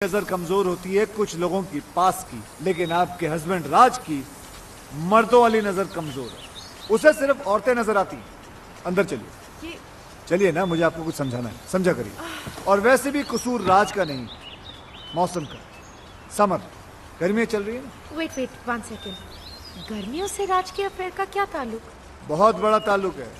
नजर कमजोर होती है कुछ लोगों की पास की, लेकिन आपके हस्बैंड राज की मर्दों वाली नजर कमजोर है। उसे सिर्फ औरतें नजर आती हैं। अंदर चलिए, चलिए ना, मुझे आपको कुछ समझाना है, समझा करिए। और वैसे भी कसूर राज का नहीं, मौसम का। समर, गर्मियां चल रही है ना। Wait 1 second. गर्मियों से राज के अफेयर का क्या ताल्लुक? बहुत बड़ा ताल्लुक है।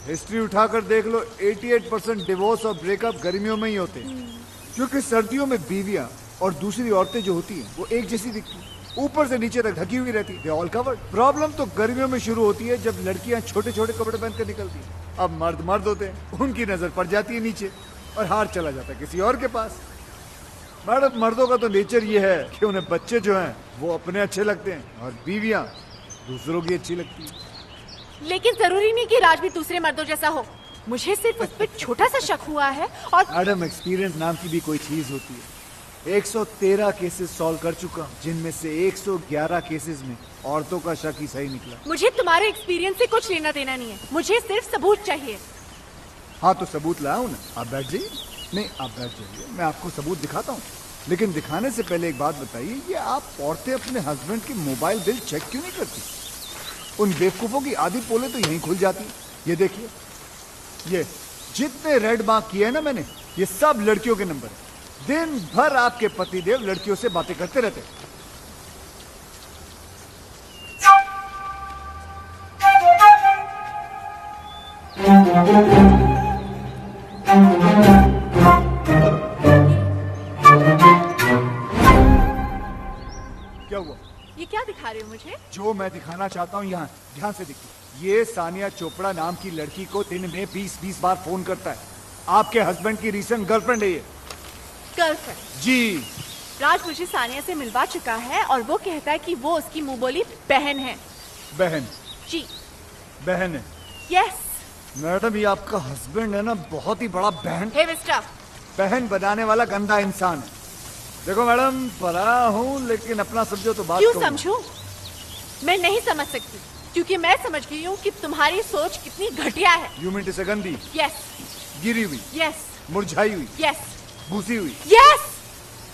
हिस्ट्री उठाकर देख लो, 88% डिवोर्स और ब्रेकअप गर्मियों में ही होते हैं। क्योंकि सर्दियों में बीवियां और दूसरी औरतें जो होती हैं वो एक जैसी दिखती हैं, ऊपर से नीचे तक ढकी हुई रहती है, ऑल कवर्ड। प्रॉब्लम तो गर्मियों में शुरू होती है जब लड़कियां छोटे छोटे कपड़े पहनकर निकलती हैं। अब मर्द मर्द होते हैं, उनकी नजर पड़ जाती है नीचे और हार चला जाता है किसी और के पास। मैडम, मर्दों का तो नेचर ये है कि उन्हें बच्चे जो हैं वो अपने अच्छे लगते हैं और बीवियां दूसरों की अच्छी लगती है। लेकिन जरूरी नहीं कि राज भी दूसरे मर्दों जैसा हो। मुझे सिर्फ उस पर छोटा सा शक हुआ है। और मैडम, एक्सपीरियंस नाम की भी कोई चीज होती है। 113 केसेस सॉल्व कर चुका हूं, जिनमें से 111 केसेस में औरतों का शक ही सही निकला। मुझे तुम्हारे एक्सपीरियंस से कुछ लेना देना नहीं है, मुझे सिर्फ सबूत चाहिए। हाँ तो सबूत लाया हूं ना, आप बैठ जाइए। नहीं, आप बैठ जाइए, मैं आपको सबूत दिखाता हूँ। लेकिन दिखाने से पहले एक बात बताइए, ये आप औरतें अपने हस्बैंड की मोबाइल बिल चेक क्यों नहीं करती? उन बेवकूफों की आधी पोले तो यहीं खुल जाती। ये देखिए, ये जितने रेड मार्क किए हैं ना मैंने, ये सब लड़कियों के नंबर है। दिन भर आपके पतिदेव लड़कियों से बातें करते रहते हैं। क्या हुआ? ये क्या दिखा रहे हो मुझे? जो मैं दिखाना चाहता हूँ यहाँ ध्यान से देखिए। ये सानिया चोपड़ा नाम की लड़की को दिन में 20-20 बार फोन करता है। आपके हस्बैंड की रीसेंट गर्लफ्रेंड है ये। गर्लफ्रेंड? जी। राज मुझे सानिया से मिलवा चुका है और वो कहता है कि वो उसकी मुंह बोली बहन है। बहन? जी बहन है? यस। मैडम, ये आपका हस्बैंड है ना, बहुत ही बड़ा बहन हे मिस्टर, बहन बनाने वाला गंदा इंसान है। देखो मैडम, पराया हूँ लेकिन अपना समझो तो बात क्यों कहूँ। समझूं? मैं नहीं समझ सकती, क्योंकि मैं समझ गई हूँ कि तुम्हारी सोच कितनी घटिया है। यू मीन टू से गंदी? यस। गिरी हुई? यस। मुरझाई हुई? यस। भूसी हुई? यस।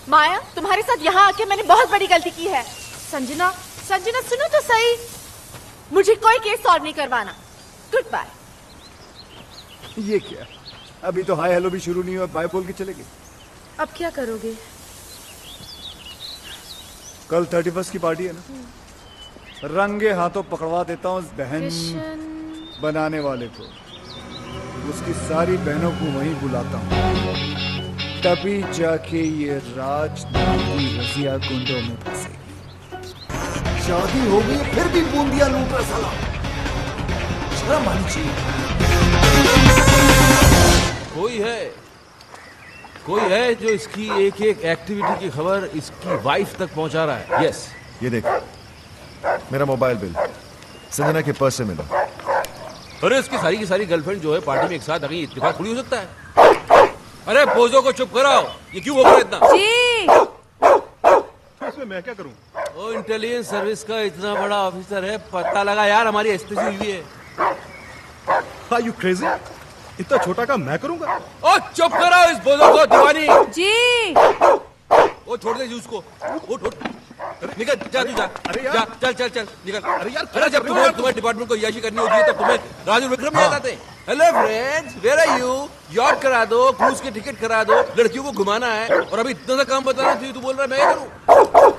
माया, तुम्हारे साथ यहाँ आके मैंने बहुत बड़ी गलती की है। संजना, संजना सुनो तो सही, मुझे कोई केस सॉल्व नहीं करवाना। Good bye. ये क्या? अभी तो हाय हेलो भी शुरू नहीं हुआ, बाय बोल के चले गए। अब क्या करोगे? कल 31 की पार्टी है ना, रंगे हाथों पकड़वा देता हूँ बहन बनाने वाले को। उसकी सारी बहनों को वहीं बुलाता हूँ, तभी जाके ये राज नामी रजिया गुंडों में फंसेगी। शादी हो गई फिर भी बूंदिया लूट रहा साला, शर्म आनी चाहिए। कोई है जो इसकी एक एक एक्टिविटी की खबर इसकी वाइफ तक पहुंचा रहा है। यस। ये देख, मेरा मोबाइल बिल संजना के पर्स से मिला। अरे इसकी सारी की सारी गर्लफ्रेंड जो है पार्टी में एक साथ आ गई, इत्तेफाक थोड़ी हो सकता है। अरे पोजो को चुप कराओ, ये क्यों बोल रहा है इतना? जी। इसमें मैं क्या करूं? ओ, इंटेलिजेंस सर्विस का इतना बड़ा ऑफिसर है, पता लगा यार हमारी एसपीसी हुई है। Are you crazy? इतना छोटा काम मैं करूंगा? ओ चुप कराओ इस पोजो को, दीवानी। जी। ओ छोड़ दे उसको, उठ उठ, निकल जा तू जा। अरे यार। जा, चल चल चल निकल। अरे यार, अरे जब तुम्हारे डिपार्टमेंट को याशी करनी होती है तब तुम्हें राजू विक्रम याद आते हैं। Hello friends, where are you? Yacht करा दो, क्रूज की टिकट करा दो, लड़कियों को घुमाना है, और अभी इतना सा काम बताना थी, तू बोल रहा है मैं करूं?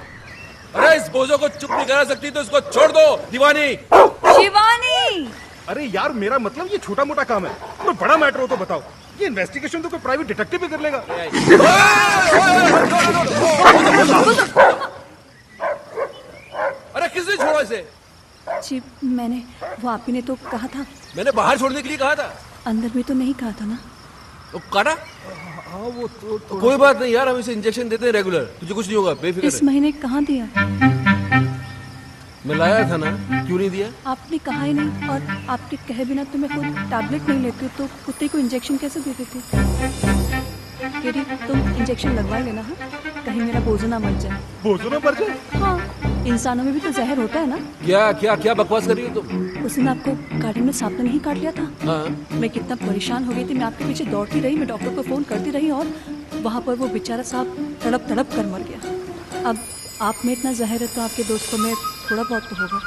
अरे इस बोझो को चुप नहीं करा सकती तो इसको छोड़ दो, दीवानी। शिवानी। अरे यार, मेरा मतलब ये छोटा मोटा काम है, तो बड़ा मैटर हो तो बताओ। ये इन्वेस्टिगेशन तो कोई प्राइवेट डिटेक्टिव भी कर लेगा। अरे किसने छोड़ा इसे? जी मैंने, वो आप ही ने तो कहा था। मैंने बाहर छोड़ने के लिए कहा था। अंदर भी तो नहीं कहा था ना। तो काटा? हाँ वो तो कोई बात नहीं यार, हम इसे इंजेक्शन देते हैं रेगुलर, तुझे कुछ नहीं होगा, बेफिक्र इस रह। महीने कहाँ दिया? मैं लाया था ना, क्यों नहीं दिया? आपने कहा ही नहीं, और आपके कहे बिना तो मैं खुद टैबलेट नहीं लेती, तो कुत्ते को इंजेक्शन कैसे दे देती? केडी, तुम इंजेक्शन लगवा लेना। हाँ, कहीं मेरा बोझ ना मर जाए। बोझो ना मर जाए? हाँ, इंसानों में भी तो जहर होता है ना। क्या क्या क्या बकवास कर रही हो तुम? उस दिन आपको गार्डन में सांप ने नहीं काट लिया था? हाँ। मैं कितना परेशान हो गई थी, मैं आपके पीछे दौड़ती रही, मैं डॉक्टर को फोन करती रही, और वहाँ पर वो बेचारा साहब तड़प तड़प कर मर गया। अब आप में इतना जहर है तो आपके दोस्तों में थोड़ा बहुत तो होगा।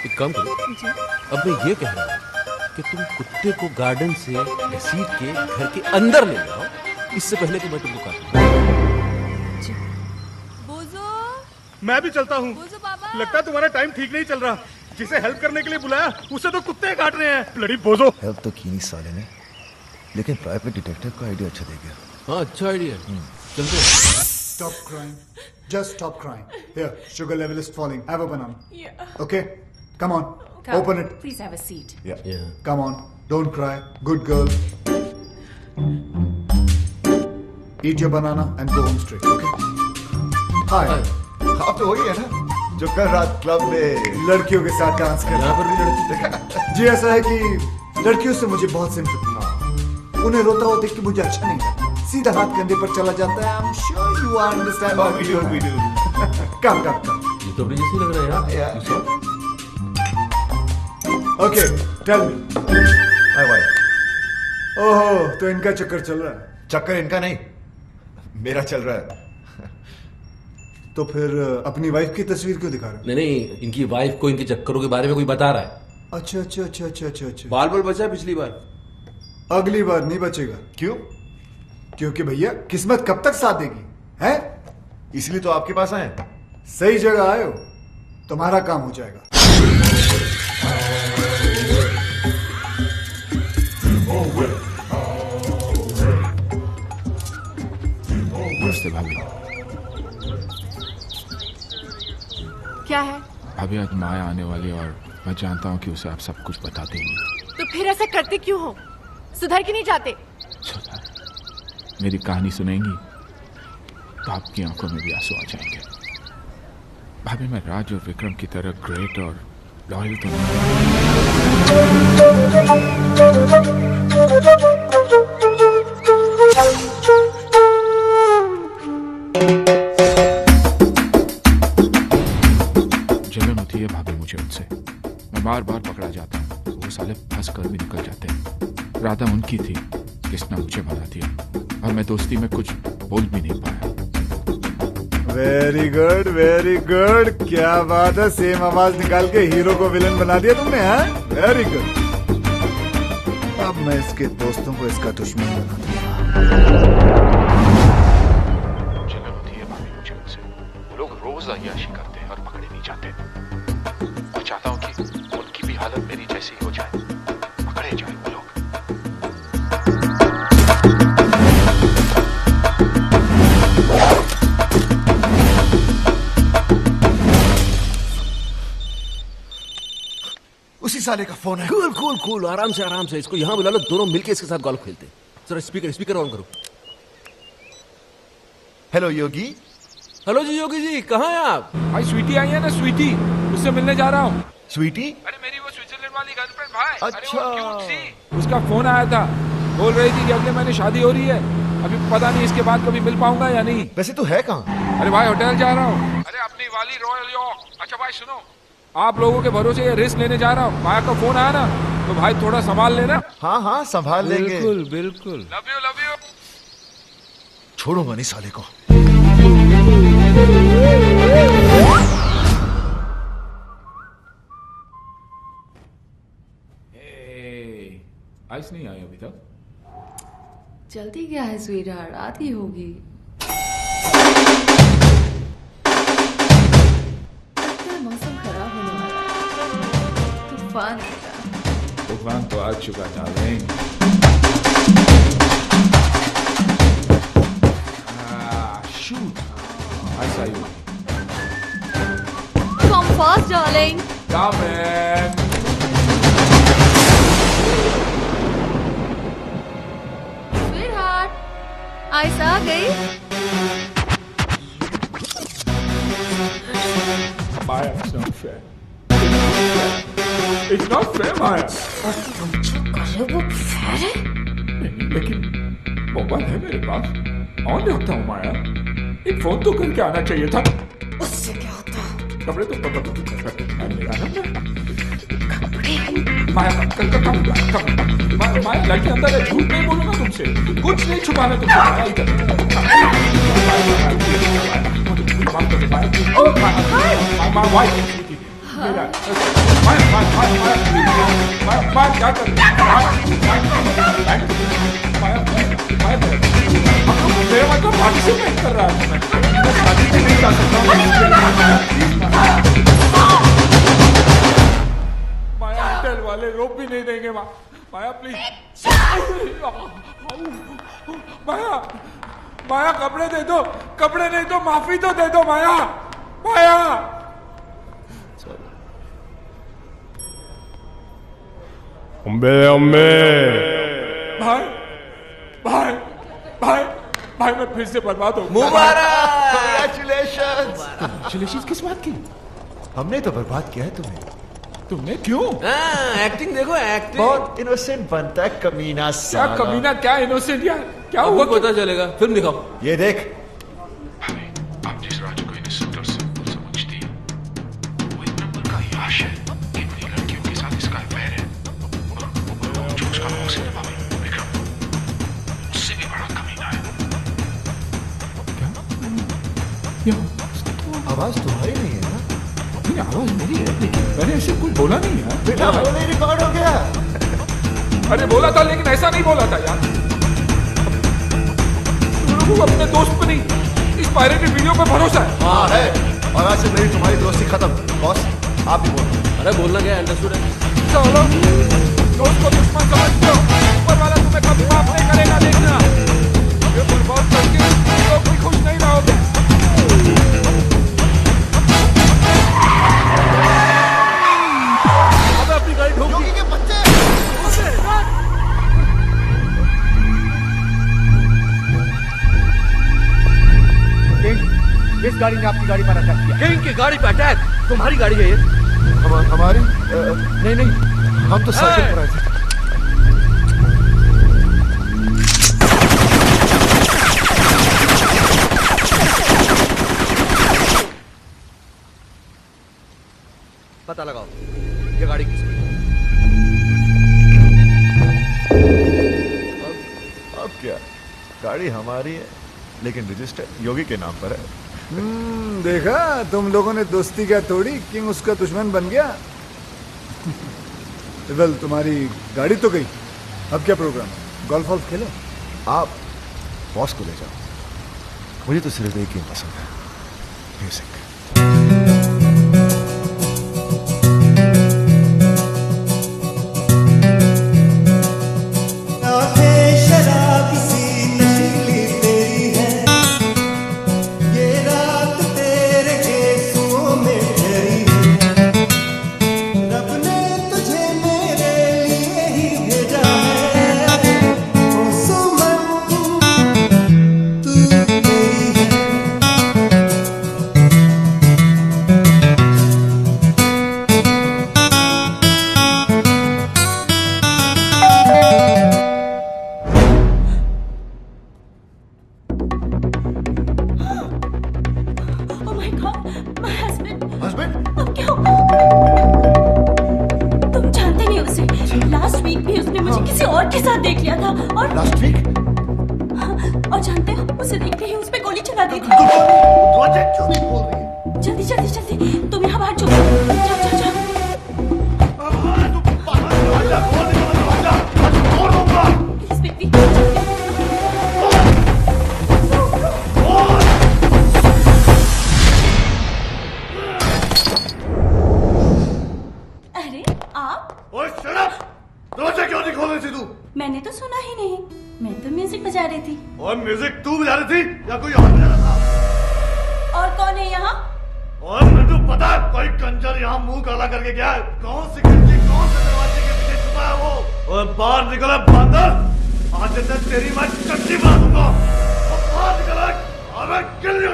एक काम करो, जी अब मैं ये कह रहा हूँ कि तुम कुत्ते को गार्डन से घसीट के घर के अंदर ले जाओ, इससे पहले कि मैं तुमको काटूं। जी। बोझो मैं भी चलता हूँ। बोझो बाबा। लगता है तुम्हारा टाइम ठीक नहीं चल रहा। जिसे हेल्प करने के लिए बुलाया उसे तो कुत्ते काट रहे हैं। ब्लडी बोझो। हेल्प तो की नहीं साले ने, लेकिन प्राइवेट डिटेक्टिव का आइडिया अच्छा दे गया। हाँ, अच्छा आइडिया। चलते हैं। Stop crying. Just stop crying. Here, sugar level is falling. Have a banana. Yeah. Okay? Come on. Come. Open it. Please have a seat. Yeah. Come on. Don't cry. Good girl. Eat your banana and go home straight. Okay? Hi. आप तो वही है ना जो कल रात club में लड़कियों के साथ डांस कर यहाँ पर भी लड़की। जी ऐसा है कि लड़कियों से मुझे बहुत सिंपैथी है। उन्हें रोता हुआ देख के मुझे अच्छा नहीं लगता। सीधा हाथ कंधे पर चला जाता है। I'm sure you understand what we do. Come. ये तो अपने जैसे लग रहा है यार। Yeah. Okay, tell me. हाय भाई। ओहो, तो इनका चक्कर चल रहा है। चक्कर इनका नहीं, मेरा चल रहा है। तो फिर अपनी वाइफ की तस्वीर क्यों दिखा रहे नहीं, इनकी वाइफ को इनके चक्करों के बारे में कोई बता रहा है। हो? अच्छा। बाल बचा पिछली बार। अगली बार नहीं बचेगा। क्यों? क्योंकि भैया किस्मत कब तक साथ देगी है? इसलिए तो आपके पास आए। सही जगह आए हो, तुम्हारा काम हो जाएगा। नमस्ते भाभी। क्या है? भाभी आज माया आने वाली और मैं जानता हूँ कि उसे आप सब कुछ बता देंगे। तो फिर ऐसा करते क्यों हो? सुधर के नहीं जाते? सुधा, मेरी कहानी सुनेंगी तो आपकी आंखों में भी आंसू आ जाएंगे। भाभी मैं राज और विक्रम की तरह ग्रेट और लॉयल तो जलन होती है भाभी मुझे उनसे। मैं बार बार पकड़ा जाता हूँ, वो साले फंस कर भी निकल जाते हैं। राधा उनकी थी जिसने मुझे बना दिया और मैं दोस्ती में कुछ बोल भी नहीं पाया। Very good. क्या बात है, सेम आवाज निकाल के हीरो को विलन बना दिया तुमने। हाँ, वेरी गुड। अब मैं इसके दोस्तों को इसका दुश्मन बना दूंगा। जलन होती है भाभी मुझे उनसे। वो लोग रोज अय्याशी करते हैं और पकड़े नहीं जाते। मैं चाहता हूँ कि उनकी भी हालत मेरी जैसी हो जाए, पकड़े जाए वो लोग। उसी साले का फोन है। कूल, आराम से इसको यहाँ बुला लो, दोनों मिलके इसके साथ गोल्फ खेलते हैं। जरा स्पीकर ऑन करो। हेलो योगी। हेलो जी योगी जी, कहाँ हैं आप? भाई स्वीटी आई है ना, स्वीटी, उससे मिलने जा रहा हूँ। स्वीटी? अरे मेरी वो स्विट्जरलैंड वाली गर्लफ्रेंड भाई। अच्छा। अरे वो क्यूट सी। उसका फोन आया था, बोल रही थी कि अगले महीने शादी हो रही है। अभी पता नहीं इसके बाद कभी मिल पाऊंगा या नहीं। वैसे तू है कहाँ? अरे भाई होटल जा रहा हूँ। अरे अपनी वाली रॉयल यॉर्क। अच्छा भाई सुनो, आप लोगों के भरोसे ये रिस्क लेने जा रहा हूँ। माया का फोन आया ना, तो भाई थोड़ा संभाल लेना। हाँ संभाल लेंगे। बिल्कुल। Love you. छोड़ूंगा नहीं साले को। आइस नहीं आई अभी तक। जल्दी क्या है स्वीटहार्ट, आती होगी। मौसम खराब होने वाला है, तूफान आएगा। तूफान तो आ चुका डार्लिंग। शूट आइस आई होगी। Come fast, darling. Come in. Sweetheart, ice आ गई। Maya, it's not fair. It's not fair, Maya. अरे वो फेयर है? लेकिन मोबाइल है मेरे पास, ऑन रखता हूँ माया। एक फोन तो करके आना चाहिए था। उससे क्या होता? कपड़े तो मेरा ना माया माया लड़की अंदर है, झूठ नहीं बोलूंगा तुमसे, कुछ नहीं छुपाना तुमसे। क्या कर मेरा मतलब पार्टिसिपेट कर रहा है, मैं शादी में नहीं जा सकता हूँ। माया होटल वाले रोक भी नहीं देंगे। माया प्लीज, माया माया कपड़े दे दो, कपड़े नहीं तो माफी तो दे दो माया। माया अम्बे अम्बे भाई भाई भाई भाई मैं फिर से बर्बाद हो गया। Congratulations किस बात की? हमने तो बर्बाद किया है तुम्हें। तुमने क्यों? एक्टिंग देखो, एक्टिंग बहुत इनोसेंट बनता है कमीना क्या साला। कमीना, क्या इनोसेंट यार, क्या वो हुआ? पता चलेगा, फिल्म दिखाओ। ये देख, आप जिस राजू को इनोसेंट और सिंपल समझती है, वो एक नंबर का याश है। इतनी लड़कियों के साथ इसका अफेयर है, और जो उसका मौसी निभावे विक्रम, उससे भी बड़ा कमीना है। क्या? आवाज तुम्हारी नहीं है ना? नहीं, आवाज मेरी है, लेकिन मैंने ऐसे कुछ बोला नहीं है। बेटा वो नहीं रिकॉर्ड हो गया। अरे बोला था, लेकिन ऐसा नहीं बोला था यार। तुम लोगों को अपने दोस्त पर नहीं, इस पायरेटेड वीडियो पे भरोसा है। हाँ है, और आज से मेरी तुम्हारी दोस्ती खत्म। बॉस आप भी बोलो। अरे बोलना क्या है, अंडरस्टूड है। चलो दोस्त को दुश्मन समझते हो, ऊपर वाला तुम्हें कभी माफ नहीं करेगा, देखना। ये बर्बाद करके लोग भी खुश नहीं रहोगे। अपनी गाड़ी ठोक दी। के बच्चे किस गाड़ी ने आपकी गाड़ी पर अटैक किया? किंग की गाड़ी पे अटैक? तुम्हारी गाड़ी है ये? हमारी नहीं नहीं, हम तो साइकिल पर आए थे। पता लगाओ ये गाड़ी किसकी है। अब क्या, गाड़ी हमारी है, लेकिन रजिस्टर योगी के नाम पर है। देखा तुम लोगों ने दोस्ती क्या तोड़ी, किंग उसका दुश्मन बन गया। वेल तुम्हारी गाड़ी तो गई, अब क्या प्रोग्राम? गोल्फ वॉल्फ खेलो। आप बॉस को ले जाओ, मुझे तो सिर्फ एक ही पसंद है, म्यूजिक। मैंने तो सुना ही नहीं, मैं तो म्यूजिक बजा रही थी। और म्यूजिक तू बजा रही थी या कोई और बजा रहा था? और कौन है यहाँ? और मुझे पता है कोई कंजर यहाँ मुंह काला करके गया है। कौन सी खिड़की कौन से दरवाजे के पीछे छुपा है वो? और बाहर निकला बंदर, आज तक तेरी मैं चट्टी बना दूंगा। और बाहर निकला अबे किल यू।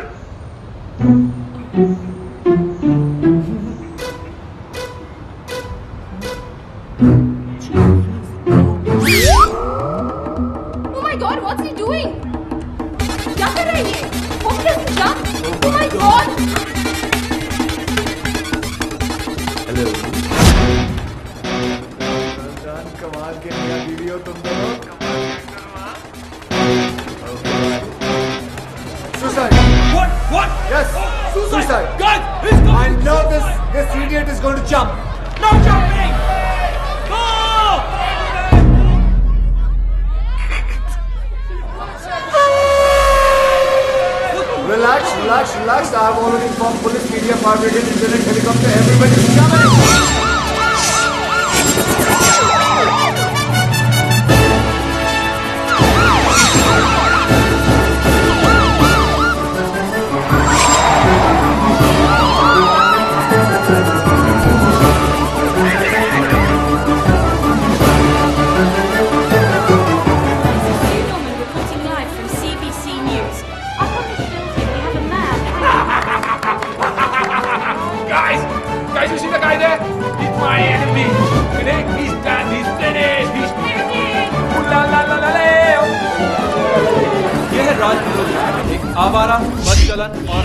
के मियां बीवी हो तुम दोनों। Suicide. What? Yes. Suicide. Guys, he's going. I know this idiot is going to jump. No jumping. No. Relax. I have already informed police, media, fire brigade, internet, helicopter, everybody is coming. Guys, you see the guy there? He's my enemy. He's done. He's finished. He's finished. Ooh la la la la la. ये है राज विरोधी, एक आवारा, बदचलन और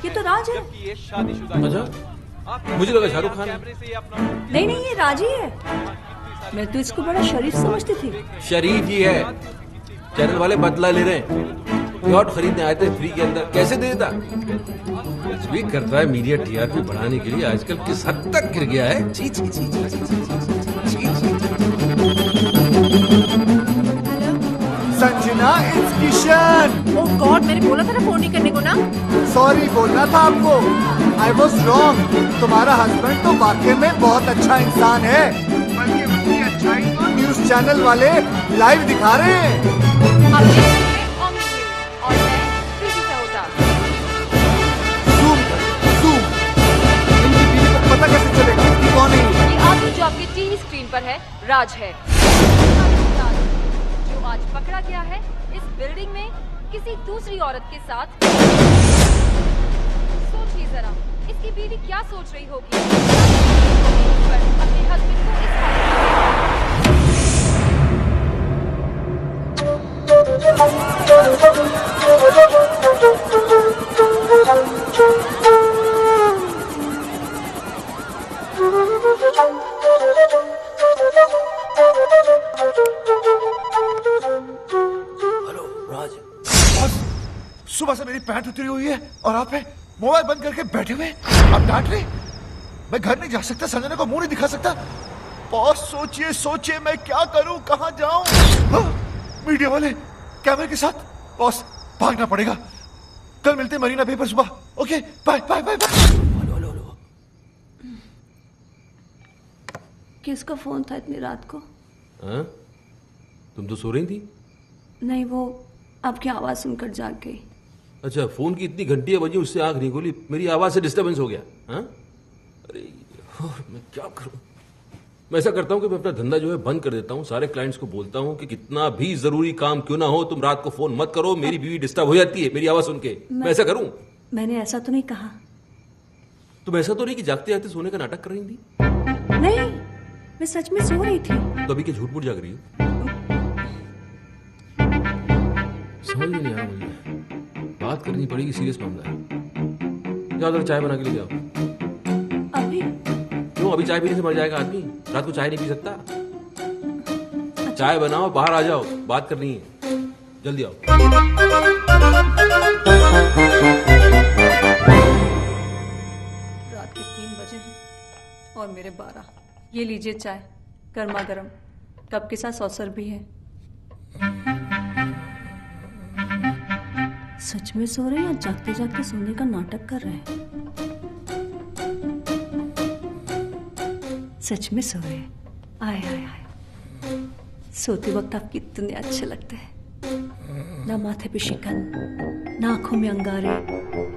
ये तो राज है। ये शादीशुदा है। अच्छा? मुझे लगा शाहरुख खान है। नहीं ये राज ही है। मैं तो इसको बड़ा शरीफ समझती थी। शरीफ ही है। चैनल वाले बदला ले रहे हैं। यॉट खरीदने आए थे फ्री के अंदर, कैसे देता? कुछ भी करता है मीडिया टीआरपी बढ़ाने के लिए। आजकल किस हद तक गिर गया है। छी छी छी छी छी छी Sanjana, it's Kishan. Oh God, मैंने बोला था ना फोन नहीं करने को ना। सॉरी बोलना था आपको। I was wrong. तुम्हारा हस्बैंड तो वाकई में बहुत अच्छा इंसान है, बल्कि उसकी अच्छाई तो न्यूज चैनल वाले लाइव दिखा रहे हैं। पता कैसे चलेगा कि कौन है ये आदमी जो आपके टीवी स्क्रीन पर है राज है, जो आज पकड़ा गया है इस बिल्डिंग में किसी दूसरी औरत के साथ। सोचिए जरा, इसकी बीवी क्या सोच रही होगी अपने हस्बैंड को हेलो राज। सुबह से मेरी पैंट उतरी हुई है और आप मोबाइल बंद करके बैठे हुए। आप डांट रहे? मैं घर नहीं जा सकता, संजना को मुंह नहीं दिखा सकता। बॉस सोचिए मैं क्या करूं, कहां जाऊं? मीडिया वाले कैमरे के साथ। बॉस भागना पड़ेगा। कल मिलते मरीना बे पर सुबह। Okay bye bye bye bye. किसका फोन था इतनी रात को? हाँ? तुम तो सो रही थी। नहीं, वो आपकी आवाज सुनकर जाग गई। अच्छा, फोन की इतनी घंटियां बजी, उससे आंख नहीं खोली, मेरी आवाज से डिस्टर्बेंस हो गया। हाँ? अरे मैं क्या करूं? मैं ऐसा करता हूं कि मैं अपना धंधा जो है बंद कर देता हूं। सारे क्लाइंट्स को बोलता हूं कि कितना भी जरूरी काम क्यों ना हो, तुम रात को फोन मत करो। मेरी बीवी डिस्टर्ब हो जाती है मेरी आवाज सुन के। मैं ऐसा करूं? मैंने ऐसा तो नहीं कहा। तुम ऐसा तो नहीं कि जागते जागते सोने का नाटक कर रही थी? नहीं, मैं सच में सो रही थी। तो अभी क्या झूठ मूठ जाग रही हो? समझ में नहीं आ रहा मुझे। बात करनी पड़ेगी, सीरियस मामला है। जाओ जरा चाय बना के ले जाओ। अभी? क्यों? अभी चाय पीने से मर जाएगा आदमी? रात को चाय नहीं पी सकता। अच्छा। चाय बनाओ, बाहर आ जाओ, बात करनी है। जल्दी आओ। रात के 3 बजे हैं और मेरे 12। ये लीजिए चाय, गर्मा गर्म, कप के साथ सॉसर भी है। सच में सो रहे हैं या जागते जागते सोने का नाटक कर रहे हैं? सच में सो रहे हैं। आए आए आए, सोते वक्त आप कितने अच्छे लगते हैं। ना माथे पे शिकन, ना आंखों में अंगारे,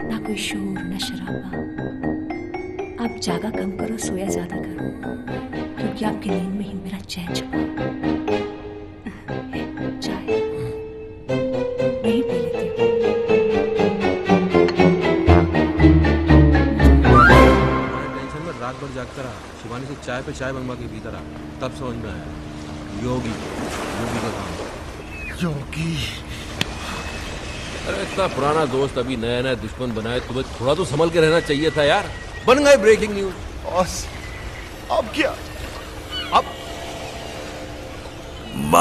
ना कोई शोर, ना शराबा। आप जागा कम करो, सोया ज्यादा करो, क्योंकि आपकी नींद में ही मेरा चैन छुपा। चाय मैं ही पी लेती हूँ। टेंशन में रात भर जागता रहा, शिवानी से चाय पे चाय बनवा के पीता रहा, तब समझ में आया योगी का काम। योगी? अरे इतना पुराना दोस्त अभी नया नया दुश्मन बनाए, तुम्हें थोड़ा तो संभल के रहना चाहिए था यार। बन गए ब्रेकिंग न्यूज। बॉस अब क्या? क्या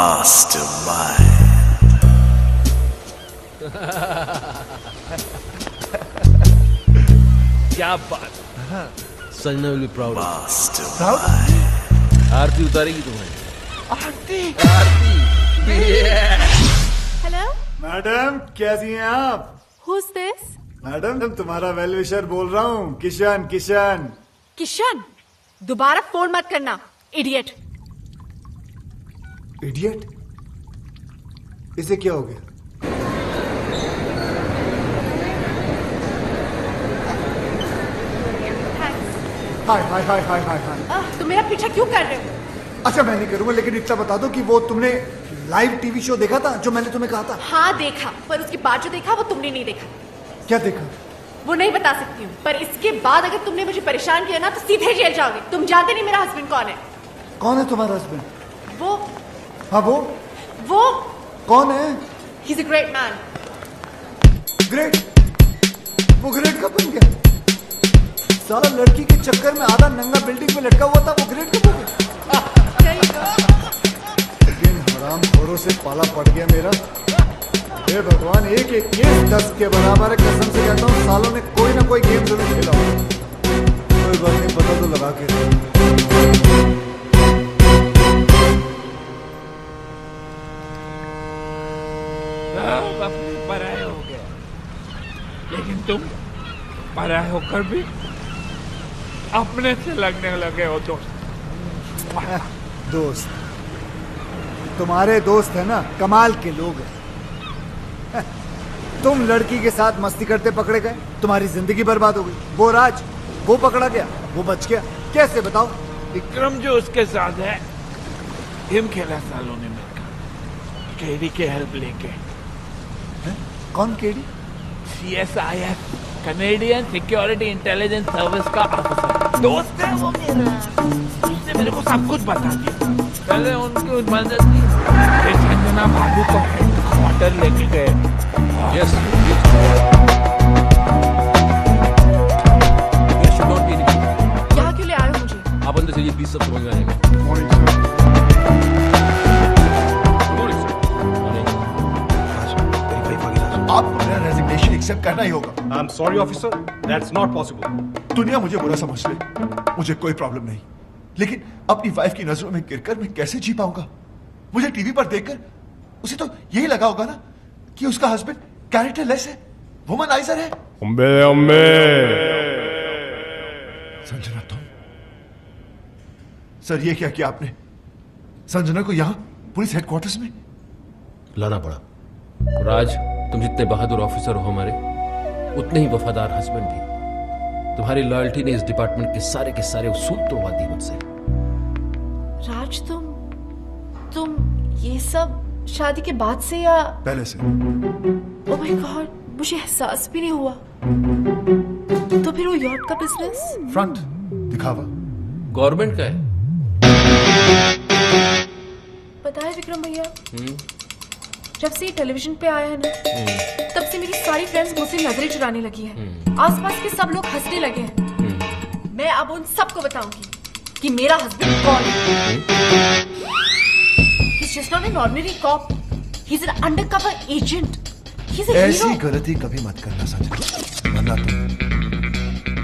बात, Sanjana will be proud. Proud? आरती उतारेगी तुम्हें। आरती? हेलो मैडम, कैसी हैं आप? Who is this? मैडम, तुम्हारा वेल विशर बोल रहा हूँ, किशन। किशन किशन, दोबारा फोन मत करना, इडियट। इडियट? इसे क्या हो गया? हाय हाय हाय हाय हाय हाय। तुम मेरा पीछा क्यों कर रहे हो? अच्छा, मैं नहीं करूंगा, लेकिन इतना बता दो कि वो तुमने लाइव टीवी शो देखा था जो मैंने तुम्हें कहा था? हाँ देखा, पर उसके बाद जो देखा वो तुमने नहीं देखा। क्या देखा? वो नहीं बता सकती हूँ, पर इसके बाद अगर तुमने मुझे परेशान किया ना तो सीधे जेल जाओगे। तुम जानते नहीं मेरा हस्बैंड कौन है। कौन है तुम्हारा हस्बैंड? वो हाँ वो कौन है? He's a great man. Great? वो ग्रेट कब बन गया? साला लड़की के चक्कर में आधा नंगा बिल्डिंग पे लटका हुआ था, वो ग्रेट कब हो गया? लेकिन हराम खोरों से पाला पड़ गया मेरा। हे भगवान, एक एक केस 10 के बराबर है। कसम से कहता हूँ, सालों ने कोई ना कोई गेम जरूर खेला होगा। कोई बात नहीं, पता तो लगा के। पराये हो गए, लेकिन तुम पराये होकर भी अपने से लगने लगे हो। दोस्त तुम्हारे दोस्त है ना, कमाल के लोग हैं। तुम लड़की के साथ मस्ती करते पकड़े गए, तुम्हारी जिंदगी बर्बाद हो गई। वो राज, वो पकड़ा गया, वो बच गया। कैसे बताओ? विक्रम जो उसके साथ है, गेम खेला सालों ने मिलकर, केडी के हेल्प लेके। कौन KD? CSIS, Canadian security intelligence service का ऑफिसर। दोस्त है वो मेरा, उसने मेरे को सब कुछ बता दिया। पहले उनकी मदद की, फिर संजना बाबू को हेडक्वार्टर लेके गए। यस, यहाँ क्यों ले आए हो मुझे? आप अंदर चलिए, प्लीज, सब समझ में आएगा। आपको मेरा रेजिग्नेशन एक्सेप्ट करना ही होगा। I am sorry officer, that's not possible. दुनिया मुझे बुरा समझ ले, मुझे कोई प्रॉब्लम नहीं, लेकिन अपनी वाइफ की नजरों में गिरकर मैं कैसे जी पाऊंगा? मुझे टीवी पर देखकर उसे तो यही लगा होगा ना कि उसका हस्बैंड कैरेक्टरलेस है, वुमनाइजर है। संजना, तुम? सर, ये क्या किया आपने? संजना को यहां पुलिस हेडक्वार्टर्स में लाना पड़ा। राज, तुम जितने बहादुर ऑफिसर हो हमारे, उतने ही वफादार हस्बैंड भी। तुम्हारी लॉयल्टी ने इस डिपार्टमेंट के सारे उसूल तोड़वा दिए मुझसे। राज, तुम ये सब शादी के बाद से या पहले से? ओह माय गॉड, मुझे एहसास भी नहीं हुआ। तो फिर वो यॉट का बिजनेस? फ्रंट दिखावा गवर्नमेंट का है। पता है विक्रम भैया, जब से ये टेलीविजन पे आया है ना, तब से मेरी सारी फ्रेंड्स मुझसे नजरें चुराने लगी हैं। आसपास के सब लोग हंसने लगे हैं। मैं अब उन सबको बताऊंगी कि मेरा हस्बैंड कौन है। He's just not an ordinary cop. He's an undercover agent. He's a ऐसी hero. गलती कभी मत करना संजना, वरना तुम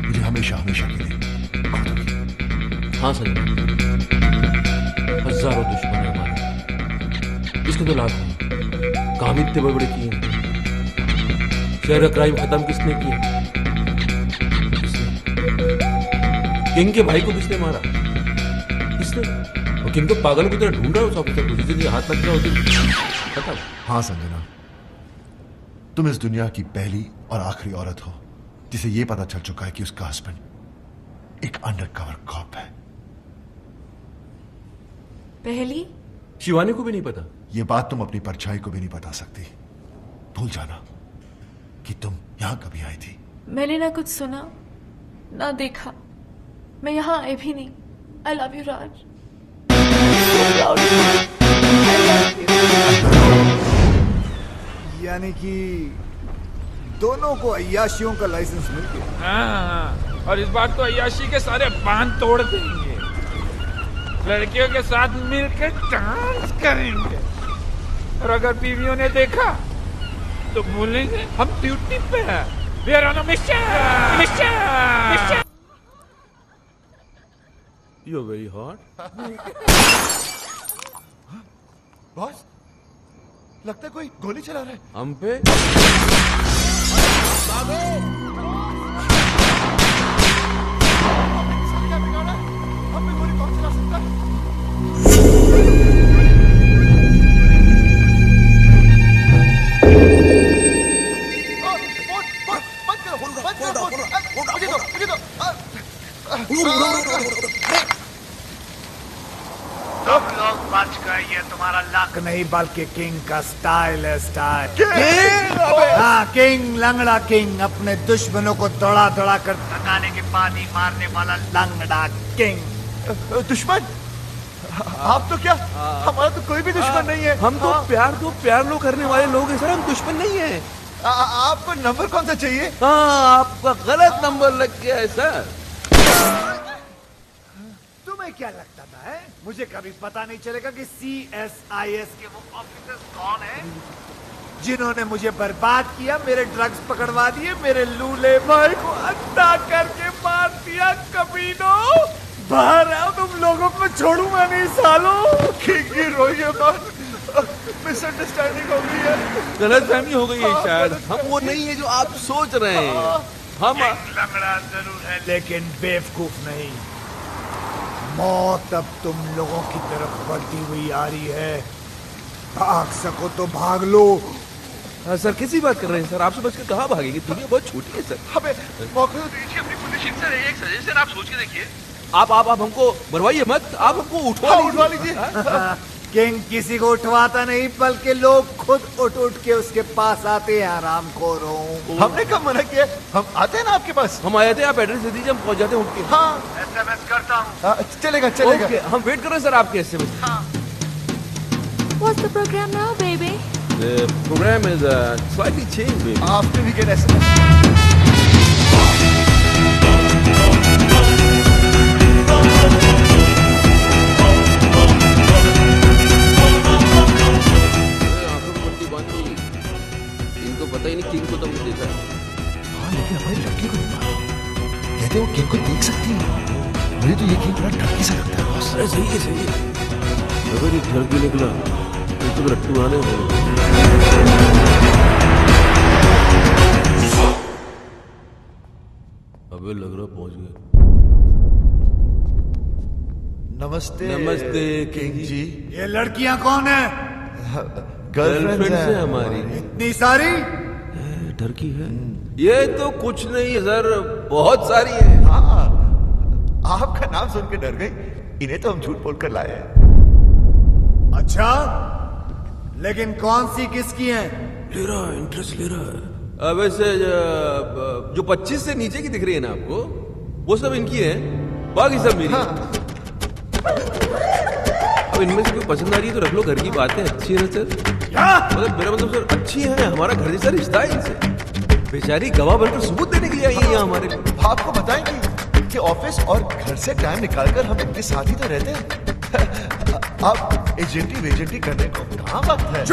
मुझे हमेशा के लिए खो दोगी। हाँ संजना, हजारों दुश्मन है हमारे, इसके तो लाखों। काम इतने बड़े बड़े किए, शहर का क्राइम खत्म किसने किया? किंग के भाई को किसने मारा? किसने? और किंग तो पागल की तरह ढूंढ रहा है उस ऑफिसर को, जिसे हाथ लग गया होती खत्म। हाँ संजना, तुम इस दुनिया की पहली और आखिरी औरत हो जिसे यह पता चल चुका है कि उसका हस्बैंड एक अंडरकवर कॉप है। पहली? शिवानी को भी नहीं पता। यह बात तुम अपनी परछाई को भी नहीं बता सकती। भूल जाना कि तुम यहां कभी आई थी। मैंने ना कुछ सुना ना देखा, मैं यहाँ आई भी नहीं। आई लव यू राज। यानी कि दोनों को अय्याशियों का लाइसेंस मिल गया। हाँ, और इस बार तो अय्याशी के सारे बांध तोड़ देंगे। लड़कियों के साथ मिलकर डांस करेंगे और अगर बीवियों ने देखा तो बोलेंगे हम ड्यूटी पे हैं। We are on a mission. You're very hot. Boss, लगता है कोई गोली चला रहा है। हम पे? हम पे गोली कौन चला सकता है? सब लोग बच गए, ये तुम्हारा लक नहीं बल्कि किंग का स्टाइल है, स्टाइल। हाँ, किंग, लंगड़ा किंग, अपने दुश्मनों को दौड़ा दौड़ा कर थकाने के बाद ही मारने वाला लंगड़ा किंग। दुश्मन? आप तो क्या, हमारा तो कोई भी दुश्मन नहीं है। हम तो प्यार लो करने वाले लोग हैं सर, हम दुश्मन नहीं है। आपको नंबर कौन सा चाहिए? हाँ, आपका गलत नंबर लग गया है सर। तुम्हें क्या लगता था है? मुझे कभी पता नहीं चलेगा कि CSIS के वो ऑफिसर्स कौन हैं जिन्होंने मुझे बर्बाद किया, मेरे ड्रग्स पकड़वा दिए, मेरे लूले भाई को अंधा करके मार दिया। कमीनों, बाहर आओ, तुम लोगों को छोड़ूंगा नहीं सालों। किंग रोइए मत, मिसअंडरस्टैंडिंग हो गई है, गलतफहमी हो गई है शायद। हम वो नहीं है जो आप सोच रहे हैं। हम लंगड़ा जरूर है लेकिन बेवकूफ नहीं। मौत अब तुम लोगों की तरफ बढ़ती हुई आ रही है। भाग सको तो भाग लो। सर कैसी बात कर रहे हैं सर? आपसे बचकर कहाँ भागेंगे? दुनिया बहुत छोटी है सर। हमें मौका तो दीजिए अपनी पोजीशन से। एक सजेशन आप सोच के देखिए। आप हमको मरवाइए मत, आप हमको उठवा लीजिए। किंग किसी को उठवाता नहीं, बल्कि लोग खुद उठ के उसके पास आते हैं। आरामखोरों, हमने कब मना किया? हम आते हैं ना आपके पास। हम आए थे, आप एड्रेस दे दीजिए, हम पहुंच जाते हैं उठ के। हाँ, SMS करता हूँ। चलेगा। हम वेट कर रहे हैं सर आपके SMS। What's the program now, baby? The program is slightly changed, baby. After we get SMS. इनको पता ही नहीं किंग को तो हमने देखा है। हाँ, लेकिन हमारी लड़की को नहीं मालूम। कहते वो किंग को देख सकती है। मुझे तो ये किंग बड़ा डरकी सा लगता है बॉस। अरे सही है। अगर ये डरकी निकला तो रट्टू आने वाले। अबे लग रहा पहुंच गए। नमस्ते किंग जी। ये लड़कियां कौन है? गर्लफ्रेंड है हमारी। इतनी सारी? डर की है ये तो कुछ नहीं सर, बहुत सारी है। हाँ, आपका नाम सुन के डर गई। इन्हें तो हम झूठ बोलकर लाए हैं। अच्छा, लेकिन कौन सी किसकी है? ले रहा है, इंटरेस्ट ले रहा है। वैसे जो 25 से नीचे की दिख रही है ना आपको, वो सब इनकी है, बाकी सब मेरी। हाँ। अब इनमें से कोई पसंद आ रही है तो रख लो, घर की बातें अच्छी है सर। मतलब मेरा मतलब सर अच्छी है, हमारा घर जैसा रिश्ता है इनसे। बेचारी गवाह बनकर सबूत देने के लिए आई है हमारे। आपको बताएंगे कि ऑफिस और घर से टाइम निकालकर हम इतने साथ ही तो रहते हैं। आप एजेंटी करने को कहाँ वक्त है?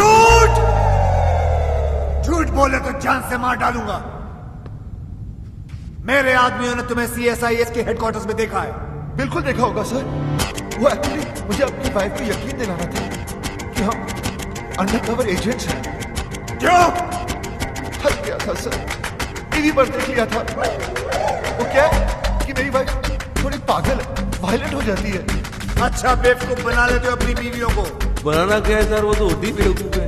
झूठ बोले तो जान से मार डालूंगा। मेरे आदमियों ने तुम्हें CSIS के हेडक्वार्टर्स में देखा है। बिल्कुल देखा होगा सर। वो एक्चुअली मुझे अपनी वाइफ को यकीन दिलाना था कि हम अंडरकवर एजेंट्स हैं। क्यों? थक गया था सर, टीवी पर देख लिया था। वो क्या है कि मेरी वाइफ थोड़ी पागल है, वायलेंट हो जाती है। अच्छा, बेवकूफ बना लेते हो अपनी बीवियों को। बनाना क्या है सर, वो तो होती ही बेवकूफ है।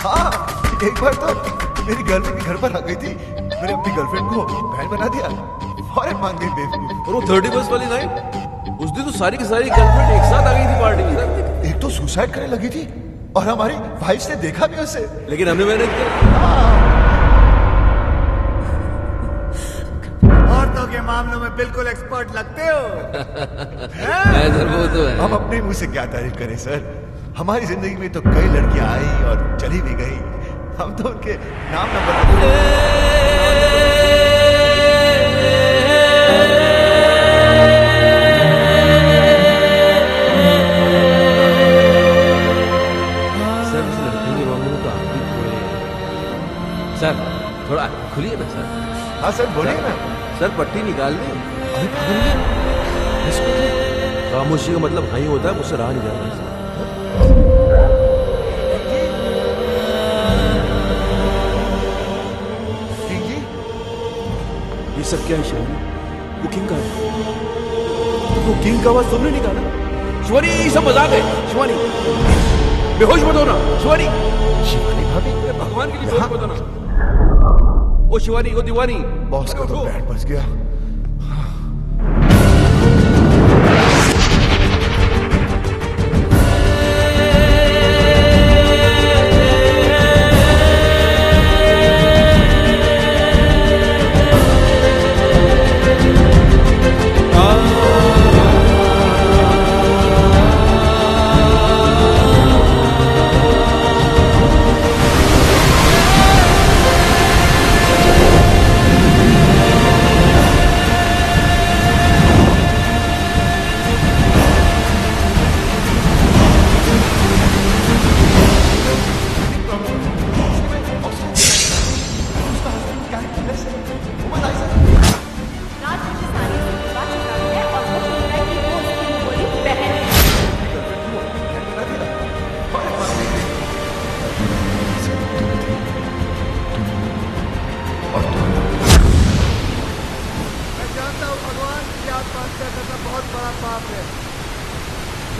हाँ, एक बार तो मेरी गर्लफ्रेंड घर पर आ गई थी, मैंने अपनी गर्लफ्रेंड को बहन बना दिया, फौरन मान गई बेवकूफ। और वो 31 वाली नाइट, उस दिन तो सारी की सारी गर्लफ्रेंड एक साथ आ गई थी पार्टी में सर। एक तो सुसाइड करने लगी थी और हमारी वाइफ ने देखा भी उसे, लेकिन हमने मैनेज किया। औरतों के मामलों में बिल्कुल एक्सपर्ट लगते हो। सर वो तो है। हम अपने मुंह से क्या तारीफ करें सर, हमारी जिंदगी में तो कई लड़कियां आई और चली भी गई, हम तो उनके नाम न बता। सर थोड़ा खुलिए ना सर। हाँ सर बोलिए ना। सर पट्टी निकाल दें। खामोशी का मतलब हाँ ही होता है, मुझसे रहा नहीं जाता सर। ये सब क्या है शिवानी? वो किंग का है। वो किंग का आवाज तुमने निकाला? शिवानी ये सब मजाक है। शिवानी बेहोश मत होना। शिवानी, शिवानी भाभी भगवान के लिए बेहोश मत होना। ओ शिवानी, ओ दीवानी, बॉस का तो बैंड बज गया।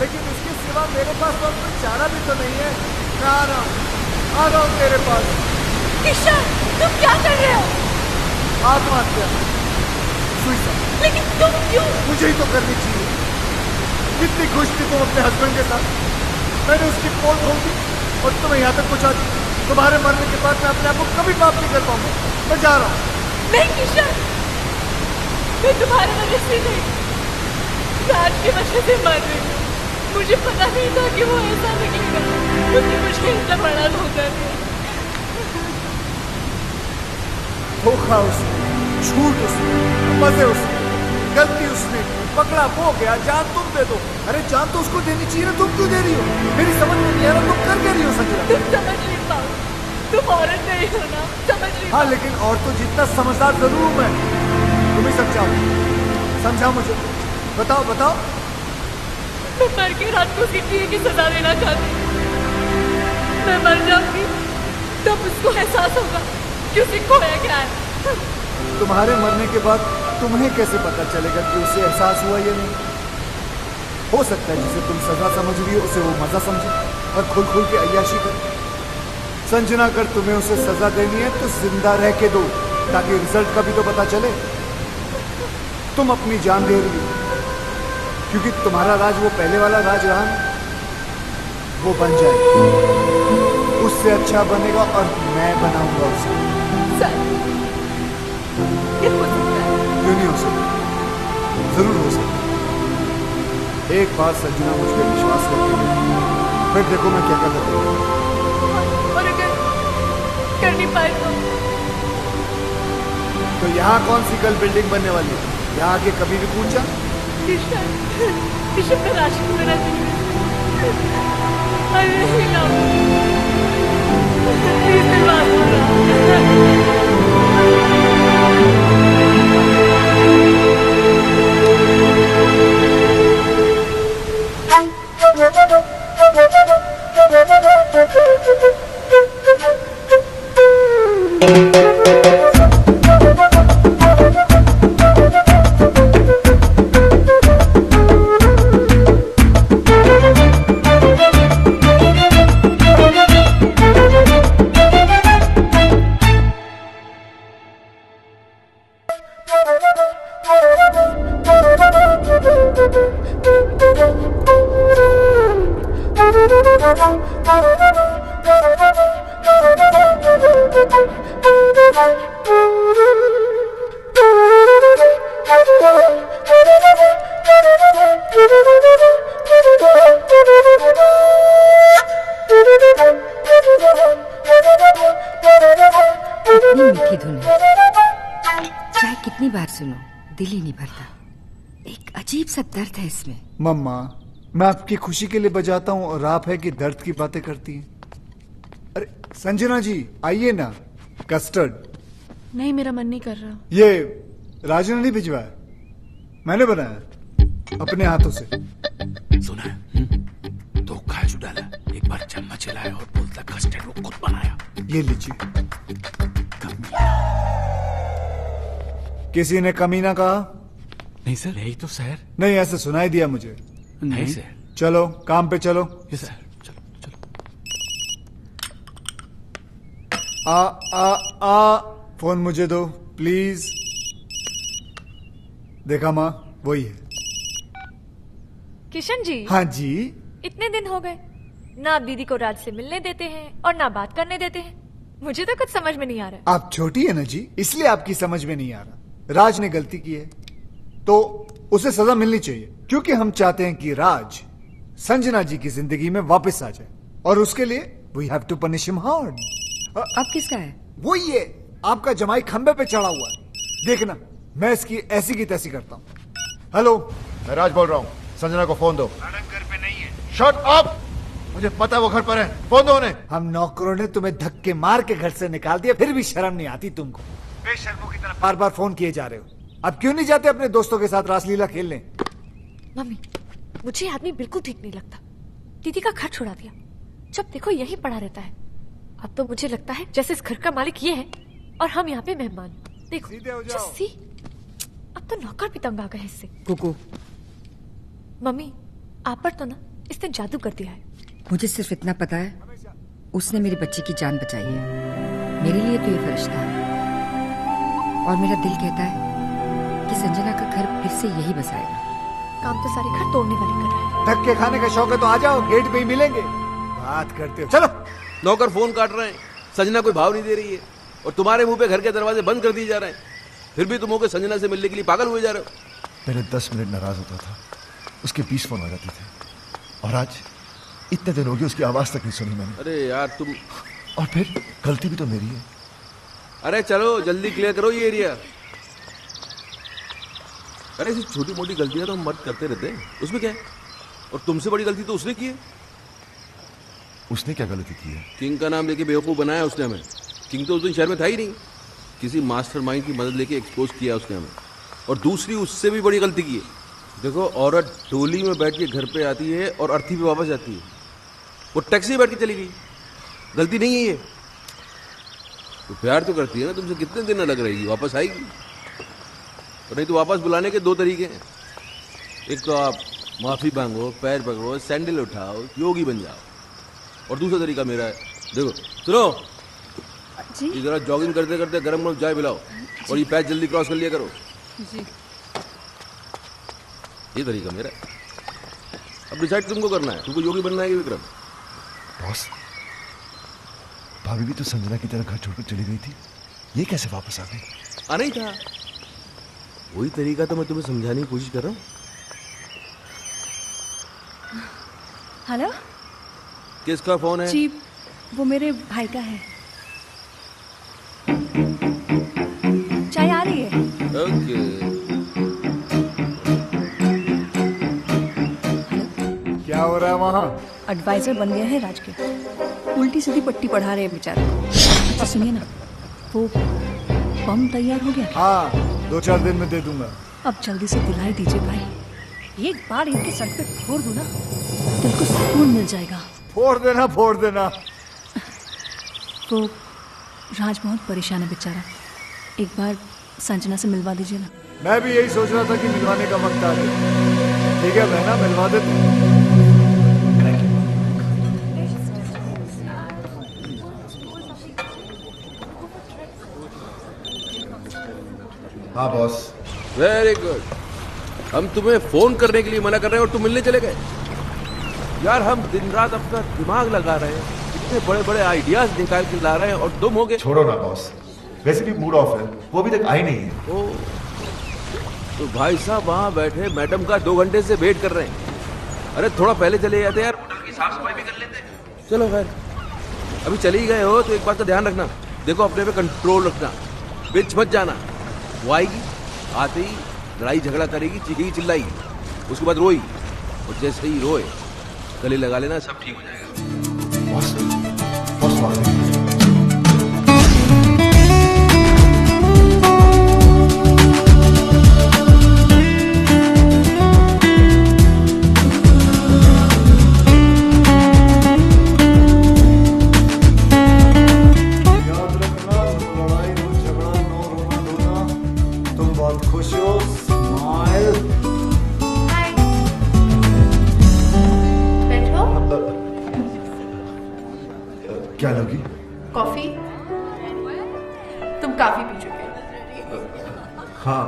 लेकिन इसके सिवा मेरे पास तो कोई चारा भी तो नहीं है। मैं आ रहा हूँ तेरे पास। किशन, तुम क्या कर रहे हो? आत्महत्या। सुसाइड। लेकिन तुम क्यों? मुझे ही तो करनी चाहिए। कितनी खुश थी तुम अपने हस्बैंड के साथ। मैंने उसकी पोल खोल दी और तुम्हें यहाँ तक पहुँचा दी। तुम्हारे मरने के बाद मैं अपने आप को कभी माफ नहीं कर पाऊंगा। मैं जा रहा हूँ। नहीं किशन, मैं तुम्हारे वजह से नहीं, राज की वजह से मर रही हूँ। मुझे पता नहीं था कि वो ऐसा निकलेगा, क्योंकि मुझे इतना बड़ा धोखा दिया। धोखा उसने, झूठ उसने, मजे उसने, गलती उसने, पकड़ा वो गया। जान तुम दे दो। अरे जान तो उसको देनी चाहिए ना, तुम क्यों दे रही हो? मेरी समझ में नहीं आ रहा तुम कर क्या रही हो संजना? तुम समझ नहीं पाओ, तुम औरत नहीं हो ना, समझ नहीं। हाँ लेकिन और तो जितना समझदार जरूर हूं मैं। तुम ही समझाओ, समझाओ मुझे। बताओ बताओ। मैं मर के रात को उसकी की सजा देना चाहती हूँ। मैं मर जाऊंगी तब उसको एहसास होगा कि उसे खोया क्या है। तुम्हारे मरने के बाद तुम्हें कैसे पता चलेगा कि उसे एहसास हुआ या नहीं? हो सकता है जिसे तुम सजा समझ रही हो उसे वो मजा समझे और खुल खुल के अय्याशी करे। संजना, अगर तुम्हें उसे सजा देनी है तो जिंदा रह के दो, ताकि रिजल्ट का भी तो पता चले। तुम अपनी जान दे रही हो क्योंकि तुम्हारा राज वो पहले वाला राज रहा ना, वो बन जाएगा, उससे अच्छा बनेगा और मैं बनाऊंगा उसे। सर, ये हो सकता है? क्यों नहीं हो सकता? जरूर हो सकता। एक बार संजना मुझ पर विश्वास करके देखो, फिर देखो मैं क्या कर सकता हूँ। और अगर कर नहीं पाए तो यहाँ कौन सी कल बिल्डिंग बनने वाली है? यहाँ आके कभी भी पूछा? किशन का राशि मेरा मीठी धुन है, चाहे कितनी बार सुनो दिल ही नहीं भरता। एक अजीब सा दर्द है इसमें। मम्मा, मैं आपकी खुशी के लिए बजाता हूँ और आप है कि दर्द की बातें करती हैं। अरे संजना जी आइए ना। कस्टर्ड। नहीं, मेरा मन नहीं कर रहा। ये राजू ने नहीं भिजवाया, मैंने बनाया अपने हाथों से। सुना है? धोखा है जो डाला, एक बार चम्मच हिलाया और बोलता कस्टर्ड वो खुद बनाया। ये लीजिए। किसी ने कमीना कहा? नहीं सर, यही तो सर। नहीं, ऐसे सुनाई दिया मुझे। नहीं सर। चलो काम पे चलो। यस सर, चलो चलो। फोन मुझे दो प्लीज। देखा माँ, वही है। किशन जी। हाँ जी। इतने दिन हो गए, ना आप दीदी को राज से मिलने देते हैं और ना बात करने देते हैं। मुझे तो कुछ समझ में नहीं आ रहा। आप छोटी है ना जी, इसलिए आपकी समझ में नहीं आ रहा। राज ने गलती की है तो उसे सजा मिलनी चाहिए, क्योंकि हम चाहते हैं कि राज संजना जी की जिंदगी में वापस आ जाए, और उसके लिए we have to punish him hard. अब किसका है? वो ये आपका जमाई खंबे पे चढ़ा हुआ है, देखना मैं इसकी ऐसी की तैसी करता हूँ। हेलो, मैं राज बोल रहा हूँ, संजना को फोन दो। मैडम घर पे नहीं है। शट अप, मुझे पता है वो घर पर है, फोन दो उन्हें। हम नौकरों ने तुम्हें धक्के मार के घर से निकाल दिया, फिर भी शर्म नहीं आती तुमको? बेशर्मों की तरह बार बार फोन किए जा रहे हो। अब क्यों नहीं जाते अपने दोस्तों के साथ रासलीला खेलने? मम्मी, मुझे आदमी बिल्कुल ठीक नहीं लगता। दीदी का घर छुड़ा दिया, जब देखो यही पड़ा रहता है। अब तो मुझे लगता है जैसे इस घर का मालिक ये है और हम यहाँ पे मेहमान। देखो जस्सी, अब तो नौकर भी तंग आ गए इससे। कुकू, मम्मी आप पर तो ना इसने जादू कर दिया है। मुझे सिर्फ इतना पता है, उसने मेरी बच्ची की जान बचाई है। मेरे लिए तो ये फरिश्ता है, और मेरा दिल कहता है कि संजना का घर फिर से यही बसाएगा। काम तो सारे घर तोड़ने वाले कर रहे हैं। धक्के खाने का शौक है तो आ जाओ, गेट पे ही मिलेंगे। बात करते हो, चलो। नौकर फोन काट रहे हैं, संजना कोई भाव नहीं दे रही है, और तुम्हारे मुंह पे घर के दरवाजे बंद कर दिए जा रहे हैं, फिर भी तुम होकर संजना से मिलने के लिए पागल हुए जा रहे हो। पहले 10 मिनट नाराज होता था, उसके 20 फोन आ जाते थे, और आज इतने दिन हो गए उसकी आवाज तक नहीं सुनी मैंने। अरे यार तुम, और फिर गलती भी तो मेरी है। अरे चलो जल्दी क्लियर करो ये एरिया। अरे ऐसी छोटी मोटी गलतियां तो हम मर्द करते रहते हैं, उसमें क्या है? और तुमसे बड़ी गलती तो उसने की है। उसने क्या गलती की है? किंग का नाम लेके बेवकूफ बनाया उसने हमें। किंग तो उस दिन शहर में था ही नहीं, किसी मास्टरमाइंड की मदद लेके एक्सपोज किया उसने हमें। और दूसरी उससे भी बड़ी गलती की है। देखो, औरत डोली में बैठ के घर पे आती है और अर्थी पे वापस जाती है, वो टैक्सी में बैठ के चली गई। गलती नहीं है ये। तो प्यार तो करती है ना तुमसे, कितने दिन अलग रहेगी, वापस आएगी। और नहीं तो वापस बुलाने के 2 तरीके हैं। एक तो आप माफी मांगो, पैर पकड़ो, सैंडल उठाओ, योगी बन जाओ। और दूसरा तरीका मेरा है, देखो सुनो जी, ये जरा जॉगिंग करते करते गर्म गर्म चाय पिलाओ, और ये पैच जल्दी क्रॉस कर लिया करो। जी। ये तरीका मेरा है। अब डिसाइड तुमको करना है, तुमको योगी बनना है कि विक्रम। बॉस, भाभी भी तो संजना की तरह घर छोड़कर चली गई थी, ये कैसे वापस आ गई? आना ही था, वही तरीका तो मैं तुम्हें समझाने की कोशिश कर रहा हूँ। हेलो किसका फोन है? जी, वो मेरे भाई का है। चाय आ रही है। ओके। क्या हो रहा है वहाँ? एडवाइजर बन गए हैं राज के, उल्टी सीधी पट्टी पढ़ा रहे हैं बेचारे को। अच्छा सुनिए ना, वो बम तैयार हो गया? हाँ, 2-4 दिन में दे दूंगा। अब जल्दी से दिलाई दीजिए भाई, एक बार इनके सर पे फोड़ दूं ना, दिल को सुकून मिल जाएगा। फोड़ देना, फोड़ देना। वो राज बहुत परेशान है बेचारा, एक बार संजना से मिलवा दीजिए ना। मैं भी यही सोच रहा था कि मिलवाने का वक्त आ गया। ठीक है बहना, मिलवा देते। हाँ बॉस। Very good. हम तुम्हें फोन करने के लिए मना कर रहे हैं और तुम मिलने चले गए। यार हम दिन रात अपना दिमाग लगा रहे हैं, इतने बड़े बड़े आइडियाज निकाल के ला रहे हैं, और तुम हो गए। छोड़ो ना बॉस, वैसे भी मूड ऑफ है, वो अभी तक आई नहीं है। ओ, तो भाई साहब वहाँ बैठे मैडम का 2 घंटे से वेट कर रहे हैं। अरे थोड़ा पहले चले जाते यार, होटल की साफ सफाई भी कर लेते। चलो खैर, अभी चले ही गए हो तो एक बात का ध्यान रखना, देखो अपने पे कंट्रोल रखना, बीच मत जाना। वो आएगी, आते ही लड़ाई झगड़ा करेगी, चीखेगी चिल्लाएगी, उसके बाद रोई, और जैसे ही रोए गले लगा लेना, सब ठीक हो जाएगा। बॉस, बॉस तुम काफी पी चुके हो। हाँ,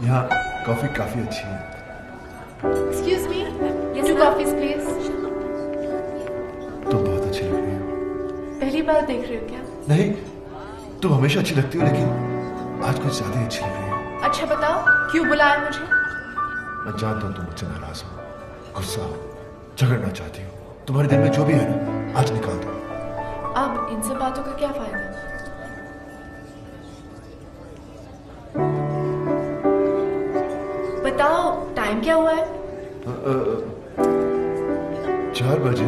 यहाँ कॉफी काफी अच्छी है। Excuse me, two coffees please. तुम बहुत अच्छी लग रही हो। पहली बार देख रहे हो क्या? नहीं, तुम हमेशा अच्छी लगती हो, लेकिन आज कुछ ज्यादा ही अच्छी लग रही हो। अच्छा बताओ, क्यों बुलाया मुझे? मैं जानता हूँ तुम मुझसे नाराज हो, गुस्सा हो, झगड़ना चाहती हो। तुम्हारे दिल में जो भी है ना, आज निकाल दो। अब इन सब बातों का क्या फायदा? बताओ, टाइम क्या हुआ है? 4 बजे।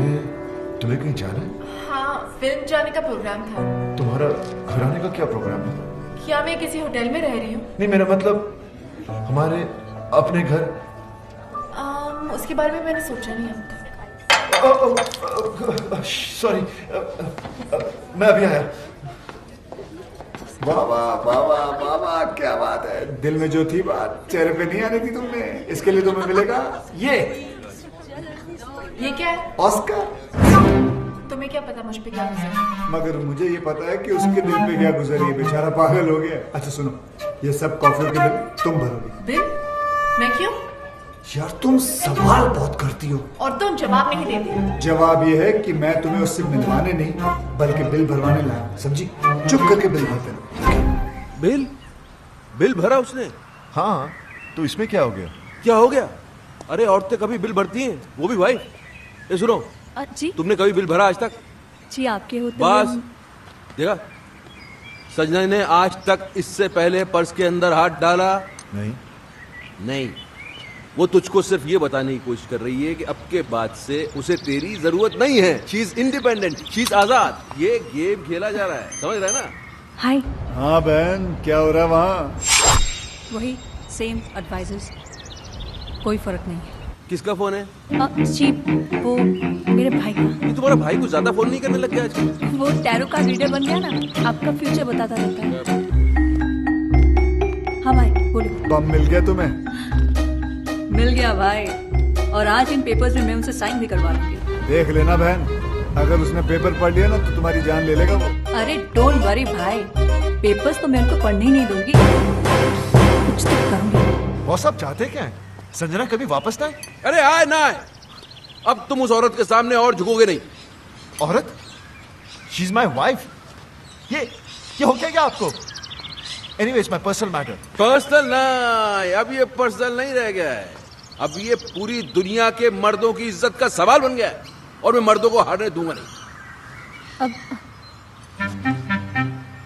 तुम्हें कहीं जाना है? हाँ, फिल्म जाने का प्रोग्राम था। तुम्हारा घर आने का क्या प्रोग्राम है? क्या मैं किसी होटल में रह रही हूँ? नहीं, मेरा मतलब हमारे अपने घर। उसके बारे में मैंने सोचा नहीं अब तक। सॉरी, मैं अभी आया। वाह वाह वाह वाह वाह वाह, क्या बात है। दिल में जो थी बात चेहरे पे नहीं आने दी तुमने। इसके लिए तुम्हें मिलेगा ये क्या है? ऑस्कर। तुम्हें क्या पता मुझ पे क्या गुजरा? मगर मुझे ये पता है कि उसके दिल पे क्या गुजरी है। बेचारा पागल हो गया। अच्छा सुनो, ये सब कॉफी के बिल तुम भरोगे। बिल? मैं क्यों? यार तुम सवाल बहुत करती हो और तुम जवाब नहीं देती। जवाब ये है कि मैं तुम्हें उससे मिलवाने नहीं बल्कि बिल भरवाने लाया, समझी? चुप करके बिल भरते रहो। बिल भरा उसने? हाँ, तो इसमें क्या हो गया? क्या हो गया? अरे औरतें कभी बिल भरती हैं, वो भी भाई। ये सुनो, जी तुमने कभी बिल भरा आज तक? जी, आपके होते बस देखा, सजना ने आज तक इससे पहले पर्स के अंदर हाथ डाला नहीं। वो तुझको सिर्फ ये बताने की कोशिश कर रही है कि अब के बाद से उसे तेरी जरूरत नहीं है। She is independent, she is आजाद। ये गेम खेला जा रहा है, समझ रहा है ना? हाय। हाँ बहन, क्या हो रहा है वहाँ? वही सेम एडवाइजर्स, कोई फर्क नहीं है। किसका फोन है? जी, वो मेरे भाई का। तुम्हारा भाई कुछ ज्यादा फोन नहीं करने लग गया आजकल? वो टैरो का रीडर बन गया ना, आपका फ्यूचर बताता रहता है। हाँ भाई, बोलो। बम मिल गया तुम्हें? मिल गया भाई, और आज इन पेपर्स में मैं उनसे साइन भी करवा लूंगी। देख लेना बहन, अगर उसने पेपर पढ़ लिया ना तो तुम्हारी जान ले लेगा वो। अरे डोंट वरी भाई, पेपर्स तो मैं उनको पढ़ने ही नहीं दूंगी, कुछ तो करूंगी। वो सब चाहते क्या है? संजना कभी वापस ना आए? अरे आए ना आए, अब तुम उस औरत के सामने और झुकोगे नहीं। औरत? She is my wife. ये हो क्या आपको? Anyways, my personal matter. Personal नहीं, अब ये पर्सनल नहीं रह गया है। अब ये पूरी दुनिया के मर्दों की इज्जत का सवाल बन गया है, और मैं मर्दों को हारने दूंगा नहीं। अब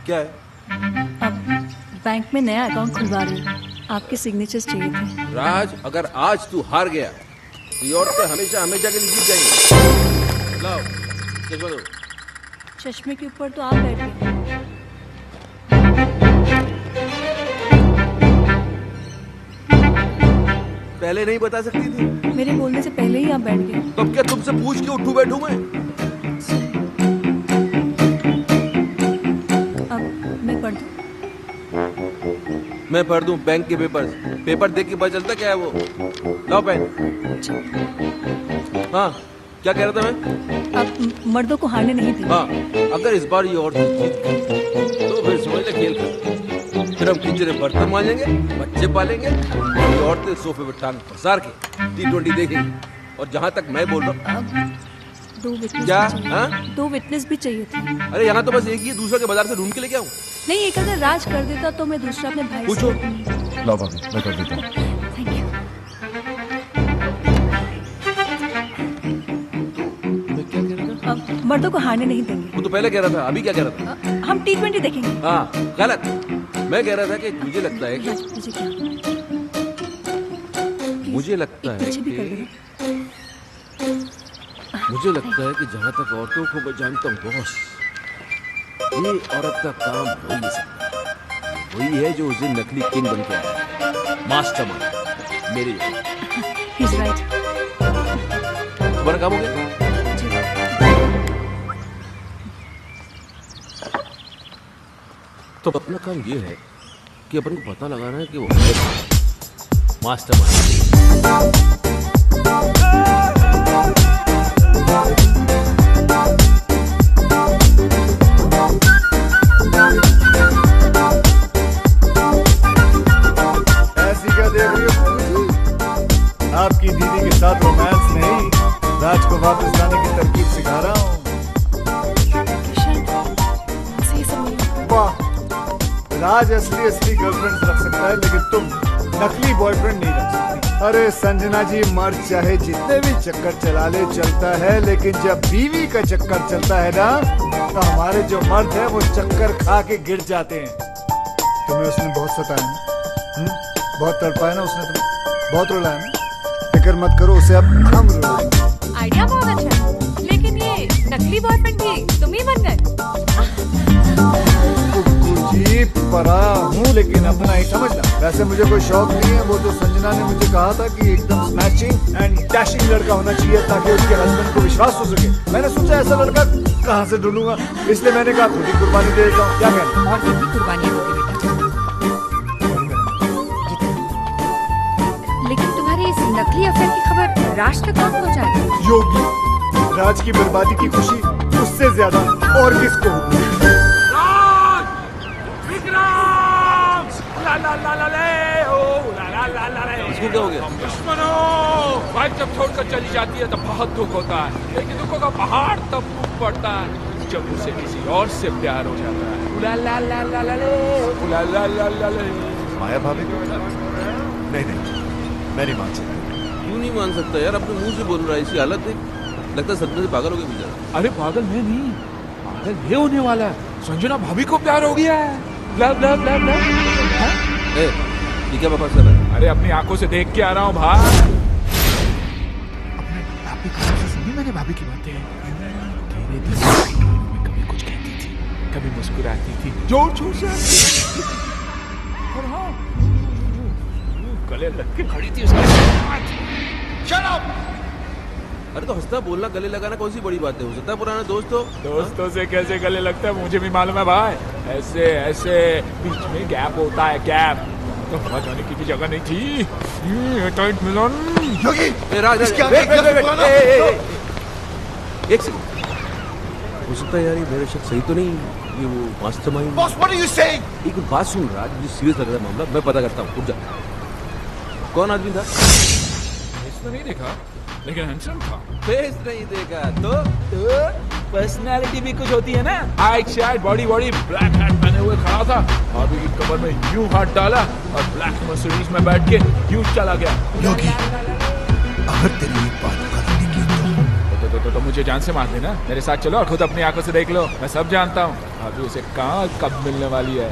क्या है? अब बैंक में नया अकाउंट खुलवा रही हूँ, आपके सिग्नेचर्स चाहिए थे। राज, अगर आज तू हार गया तो ये औरतें हमेशा हमेशा के लिए जीत जाएंगी। लाओ चश्मा दो। चश्मे के ऊपर तो आप बैठ गए। पहले नहीं बता सकती थी? मेरे बोलने से पहले ही आप बैठ गए। तो अब क्या तुमसे पूछ के उठूं बैठूं मैं? अब मैं पढ़ दूं? मैं पढ़ दूं बैंक के पेपर देख के पता चलता क्या है वो। लाओ पेन। हाँ, क्या कह रहा था मैं? आप मर्दों को हारने नहीं देंगे। हाँ, अगर इस बार ये औरतें जीत गई तो फिर समझ ले खेल कर। फिर हम किचन में बर्तन मांजेंगे, बच्चे पालेंगे, और ये औरतें सोफे पे टांग पसार के T20 देखेंगी। और जहाँ तक मैं बोल रहा हूँ, 2 विटनेस क्या? भी चाहिए। हाँ? 2 विटनेस भी चाहिए थे। अरे यहाँ तो बस एक ही है, दूसरा के बाजार से ढूंढ के लेके आऊँ? नहीं, एक अगर राज कर देता तो मैं दूसरा अपने भाई पूछो। लाओ भाभी, मैं कर देता हूँ। Thank you. अब मर्दों को हारने नहीं देंगे। वो तो पहले कह रहा था, अभी क्या कह रहा था? हम T20 देखेंगे। हाँ, गलत। मैं कह रहा था कि मुझे लगता है कि मुझे लगता है कि जहाँ तक औरतों को मैं जानता हूँ बॉस, ये औरत का काम हो ही नहीं सकता। वही है जो उस दिन नकली किंग बन के आया, मास्टरमाइंड मेरे। He's right। तुम्हारा काम हो गया? तो अपना काम ये है कि अपन को पता लगाना है कि वो मास्टरमाइंड। राज असली गर्लफ्रेंड रख सकता है, लेकिन तुम नकली बॉयफ्रेंड नहीं रख सकती। अरे संजना जी, मर्द चाहे जितने भी चक्कर चला ले चलता है, लेकिन जब बीवी का चक्कर चलता है ना, तो हमारे जो मर्द है वो चक्कर खा के गिर जाते हैं। तुम्हें उसने बहुत सताया ना, बहुत तड़पाया ना उसने, तुम्हें बहुत रुलाया ना। फिक्र मत करो, उसे अब हम रुलाएंगे। आइडिया बहुत अच्छा है, लेकिन ये नकली बॉयफ्रेंड भी तुम ही बन गए। जी पराया हूँ, लेकिन अपना ही समझना। वैसे मुझे कोई शौक नहीं है, वो तो संजना ने मुझे कहा था कि एकदम स्मैचिंग एंड डैशिंग लड़का होना चाहिए ताकि उसके हस्बैंड को विश्वास हो सके। मैंने सोचा ऐसा लड़का कहाँ से ढूंढूंगा, इसलिए मैंने कहा खुद ही कुर्बानी दे देता हूँ। क्या कहना? और कितनी कुर्बानियां होगी बेटा, लेकिन तुम्हारी इस नकली अफेयर की खबर राज तक कौन पहुँचाएगा? योगी, राज की बर्बादी की खुशी उससे ज्यादा और किसको होगी? इसको क्या हो गया? दुश्मनों, वाइफ जब छोड़कर चली जाती है तो बहुत दुख होता है, लेकिन दुखों का पहाड़ तब टूट पड़ता है जब उसे किसी और से प्यार हो जाता है। उला ला ला ला ला ले, उला ला ला ला ले। माया भाभी को नहीं, मैं नहीं मान सकता। क्यों नहीं मान सकता यार? अपने मुंह से बोल रहा है, इसी हालत में लगता है सदमे से पागल हो गया बेचारा। अरे पागल मैं नहीं, पागल ये होने वाला है। संजना भाभी को प्यार हो गया है। Love love love love. ये क्या बकवास कर रहा है? अरे अपनी आंखों से देख के आ रहा हूँ भाई। अपने भाभी की से सुनी मैंने भाभी की बातें। तेरे दिल में कभी कुछ कहती थी, कभी मुस्कुराती थी, जोर जोर से। और हाँ, गले लग के खड़ी थी उसके साथ। Shut up! अरे तो हंसना बोलना गले लगाना कौन सी बड़ी बात है? हो सकता है पुराना दोस्त हो। दोस्तों से कैसे गले लगता है मुझे भी मालूम है भाई। ऐसे ऐसे बीच में गैप होता है, गैप तो हवा जाने की भी जगह नहीं थी। टाइट मिलन। योगी, एक सेकंड, हो सकता है यार ये मेरा शक सही तो नहीं, ये वो mastermind. Boss, what are you saying? एक बात सुन राज, मुझे सीरियस लग रहा है मामला, मैं पता करता हूँ, रुक जा। कौन आदमी था? इसने नहीं देखा, लेकिन हैंडसम था। फेस नहीं देखा तो पर्सनालिटी भी कुछ होती है ना। Height शाइट body body, black hat पहने हुए खड़ा था, भाभी की कमर में यूं हाथ डाला और ब्लैक मर्सिडीज में बैठ के यूं चला गया। योगी, अगर तेरी एक बात गलत निकली तो मुझे जान से मार देना। मेरे साथ चलो और खुद अपनी आंखों से देख लो, मैं सब जानता हूँ। भाभी उसे कहाँ कब मिलने वाली है।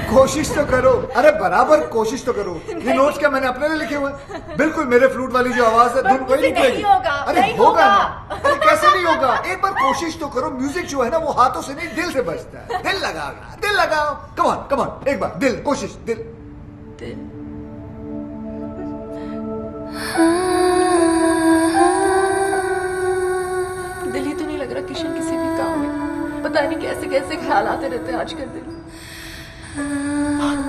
कोशिश तो करो, अरे बराबर कोशिश तो करो। ये नोट्स क्या मैंने अपने लिए लिखे हुए? बिल्कुल मेरे फ्लूट वाली जो आवाज है धुन कोई नहीं निकलेगी। अरे होगा ना, अरे कैसे नहीं होगा? एक बार कोशिश तो करो। म्यूजिक जो है ना वो हाथों से नहीं दिल से बजता है। दिल लगाओ, दिल लगाओ। कम ऑन कम ऑन, एक बार दिल, कोशिश दिल। दिल ही तो नहीं लग रहा किशन किसी भी काम में। पता नहीं कैसे कैसे ख्याल आते रहते हैं आजकल दिल।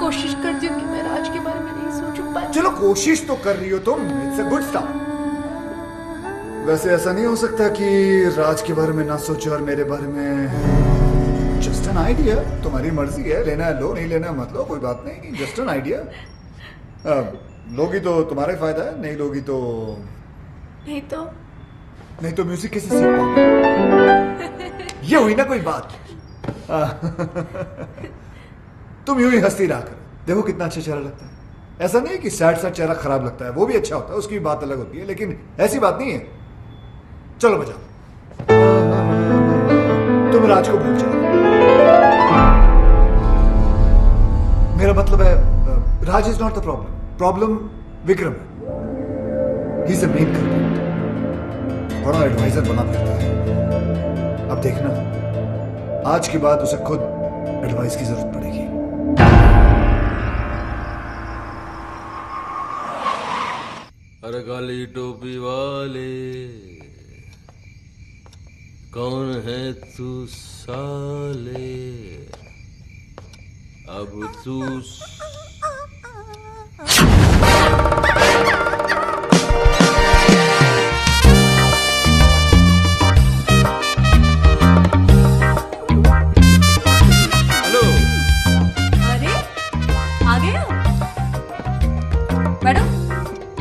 कोशिश करती हूँ कि मैं राज के बारे में नहीं सोचूं, पर चलो कोशिश तो कर रही हो तुम, इट्स अ गुड स्टार्ट। वैसे ऐसा नहीं हो सकता कि राज के बारे में ना सोचो और मेरे बारे में। जस्ट एन आइडिया, तुम्हारी मर्जी है, लेना है लो, नहीं लेना मत लो, कोई बात नहीं, जस्ट एन आइडिया। लोगी तो तुम्हारा ही फायदा है, नहीं लोगी तो नहीं तो म्यूजिक कैसे सीख पाओगे? ये हुई ना कोई बात। तुम यूं ही हंसती रहा करो, देखो कितना अच्छा चेहरा लगता है। ऐसा नहीं कि सैड सैड चेहरा खराब लगता है, वो भी अच्छा होता है, उसकी बात अलग होती है, लेकिन ऐसी बात नहीं है। चलो बजाओ, तुम राज को भूल जाओ। मेरा मतलब है Raj is not the problem Vikram है। He is the main culprit. बड़ा एडवाइजर बना फिरता है। अब देखना, आज के बाद उसे खुद एडवाइस की जरूरत पड़ेगी। अरे काली टोपी वाले, कौन है तू साले? अब तू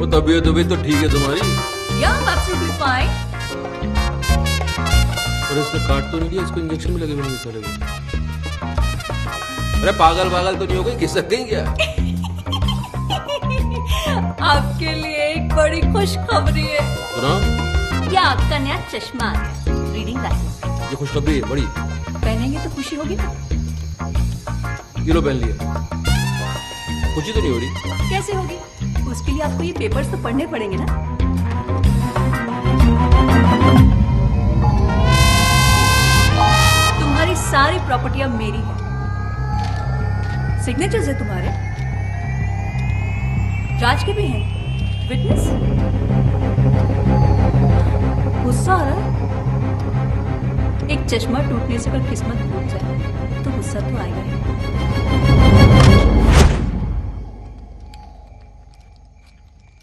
तबीयत तो ठीक है तुम्हारी? absolutely fine. और इसने काट तो नहीं दिया, इसको इंजेक्शन भी लगे हुए नहीं चलेगा। अरे पागल तो नहीं हो गई, खिसक गई क्या? आपके लिए एक बड़ी खुशखबरी है। सुनाओ। ये आपका नया चश्मा आ गया, रीडिंग ग्लासेस। ये खुशखबरी है बड़ी। पहनेंगे तो खुशी होगी ना? ये लो पहन लिया, खुशी तो नहीं हो रही। कैसे होगी? उसके लिए आपको ये पेपर्स तो पढ़ने पड़ेंगे ना। तुम्हारी सारी प्रॉपर्टी अब मेरी है। सिग्नेचर्स है तुम्हारे, राज के भी हैं, विटनेस। गुस्सा आ रहा है? एक चश्मा टूटने से अगर किस्मत टूट जाए तो गुस्सा तो आएगा ही।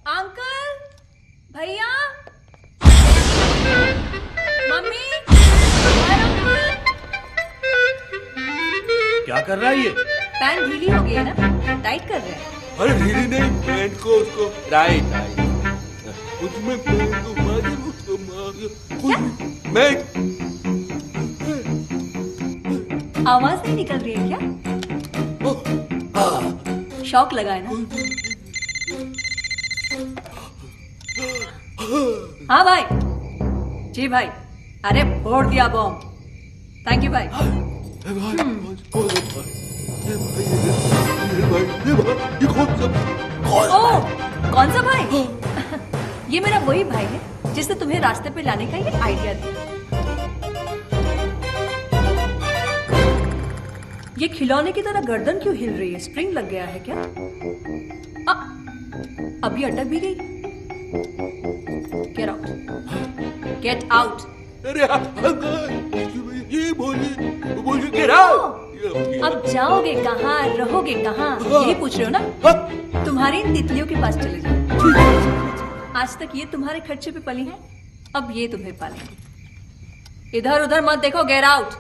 अंकल, भैया, मम्मी, क्या कर रहा है ये? पैंट ढीली हो गई है ना, टाइट कर रहे हैं। अरे ढीली नहीं, पैंट को उसको टाइट उसमें पैंट को मार उसको मैं आवाज नहीं निकल रही है क्या? शौक लगा है ना? हाँ भाई, जी भाई, अरे फोड़ दिया बॉम्ब। थैंक यू भाई। कौन सा भाई? ये मेरा वही भाई है जिसने तुम्हें रास्ते पे लाने का ये आइडिया दिया। ये खिलौने की तरह गर्दन क्यों हिल रही है? स्प्रिंग लग गया है क्या? अभी अटक भी गई। Get out, get out. ये बोलिए गेट आउट। अब जाओगे कहाँ, रहोगे कहाँ, यही पूछ रहे हो ना? तुम्हारी इन तितलियों के पास चले जाओ। आज तक ये तुम्हारे खर्चे पे पली है, अब ये तुम्हें पालेंगे। इधर उधर मत देखो, get out.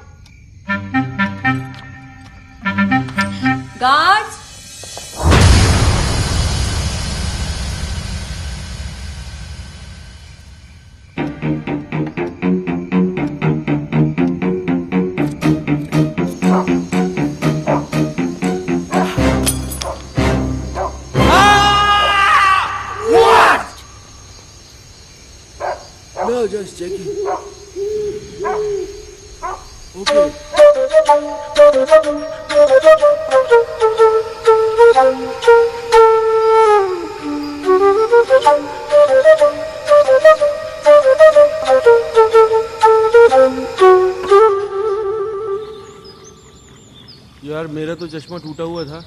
Guards, No, just checking. Okay. यार मेरा तो चश्मा टूटा हुआ था,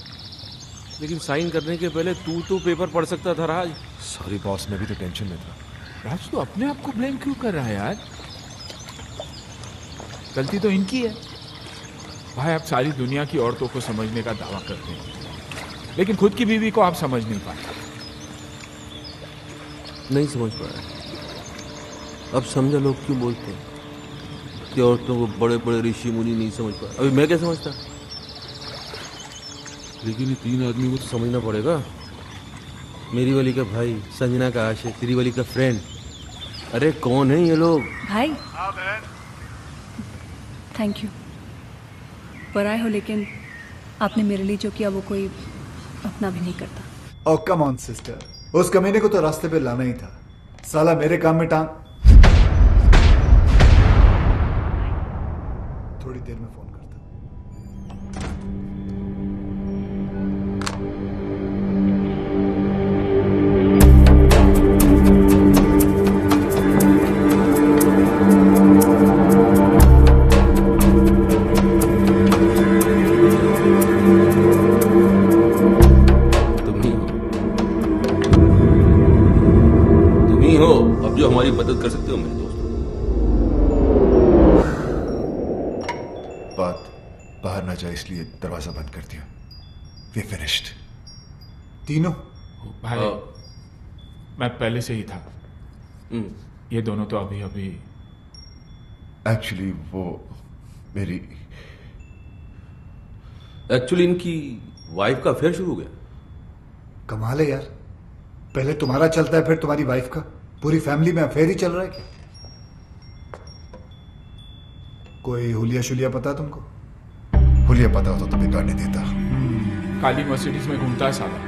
लेकिन साइन करने के पहले तू तो पेपर पढ़ सकता था राज। सॉरी बॉस, मैं भी तो टेंशन में था। राज तू अपने आप को ब्लेम क्यों कर रहा है यार? गलती तो इनकी है। भाई आप सारी दुनिया की औरतों को समझने का दावा करते हैं, लेकिन खुद की बीवी को आप समझ नहीं पाए। नहीं समझ पाया। अब समझा लोग क्यों बोलते हैं कि औरतों को बड़े बड़े ऋषि मुनि नहीं समझ पाए। अभी मैं क्या समझता, लेकिन ये तीन आदमी को तो समझना पड़ेगा। मेरी वाली का भाई, संजना का आशिक, तेरी वाली का फ्रेंड। अरे कौन है ये लोग? भाई थैंक यू। पराए हो, लेकिन आपने मेरे लिए जो किया वो कोई अपना भी नहीं करता। ओह कम ऑन सिस्टर, उस कमीने को तो रास्ते पे लाना ही था। साला मेरे काम में टांग। थोड़ी देर में फोन करता। जो हमारी मदद कर सकते हो मेरे दोस्त। बात बाहर ना जाए इसलिए दरवाजा बंद कर दिया। We finished. तीनों भाई मैं पहले से ही था। ये दोनों तो अभी अभी एक्चुअली वो मेरी इनकी वाइफ का अफेयर शुरू हो गया। कमाल है यार, पहले तुम्हारा चलता है फिर तुम्हारी वाइफ का। पूरी फैमिली में अफेयर ही चल रहा है क्या? कोई हुलिया शुलिया पता तुमको? हुलिया पता हो तो बिगाड़ने देता। काली मर्सिडीज में घूमता है साला।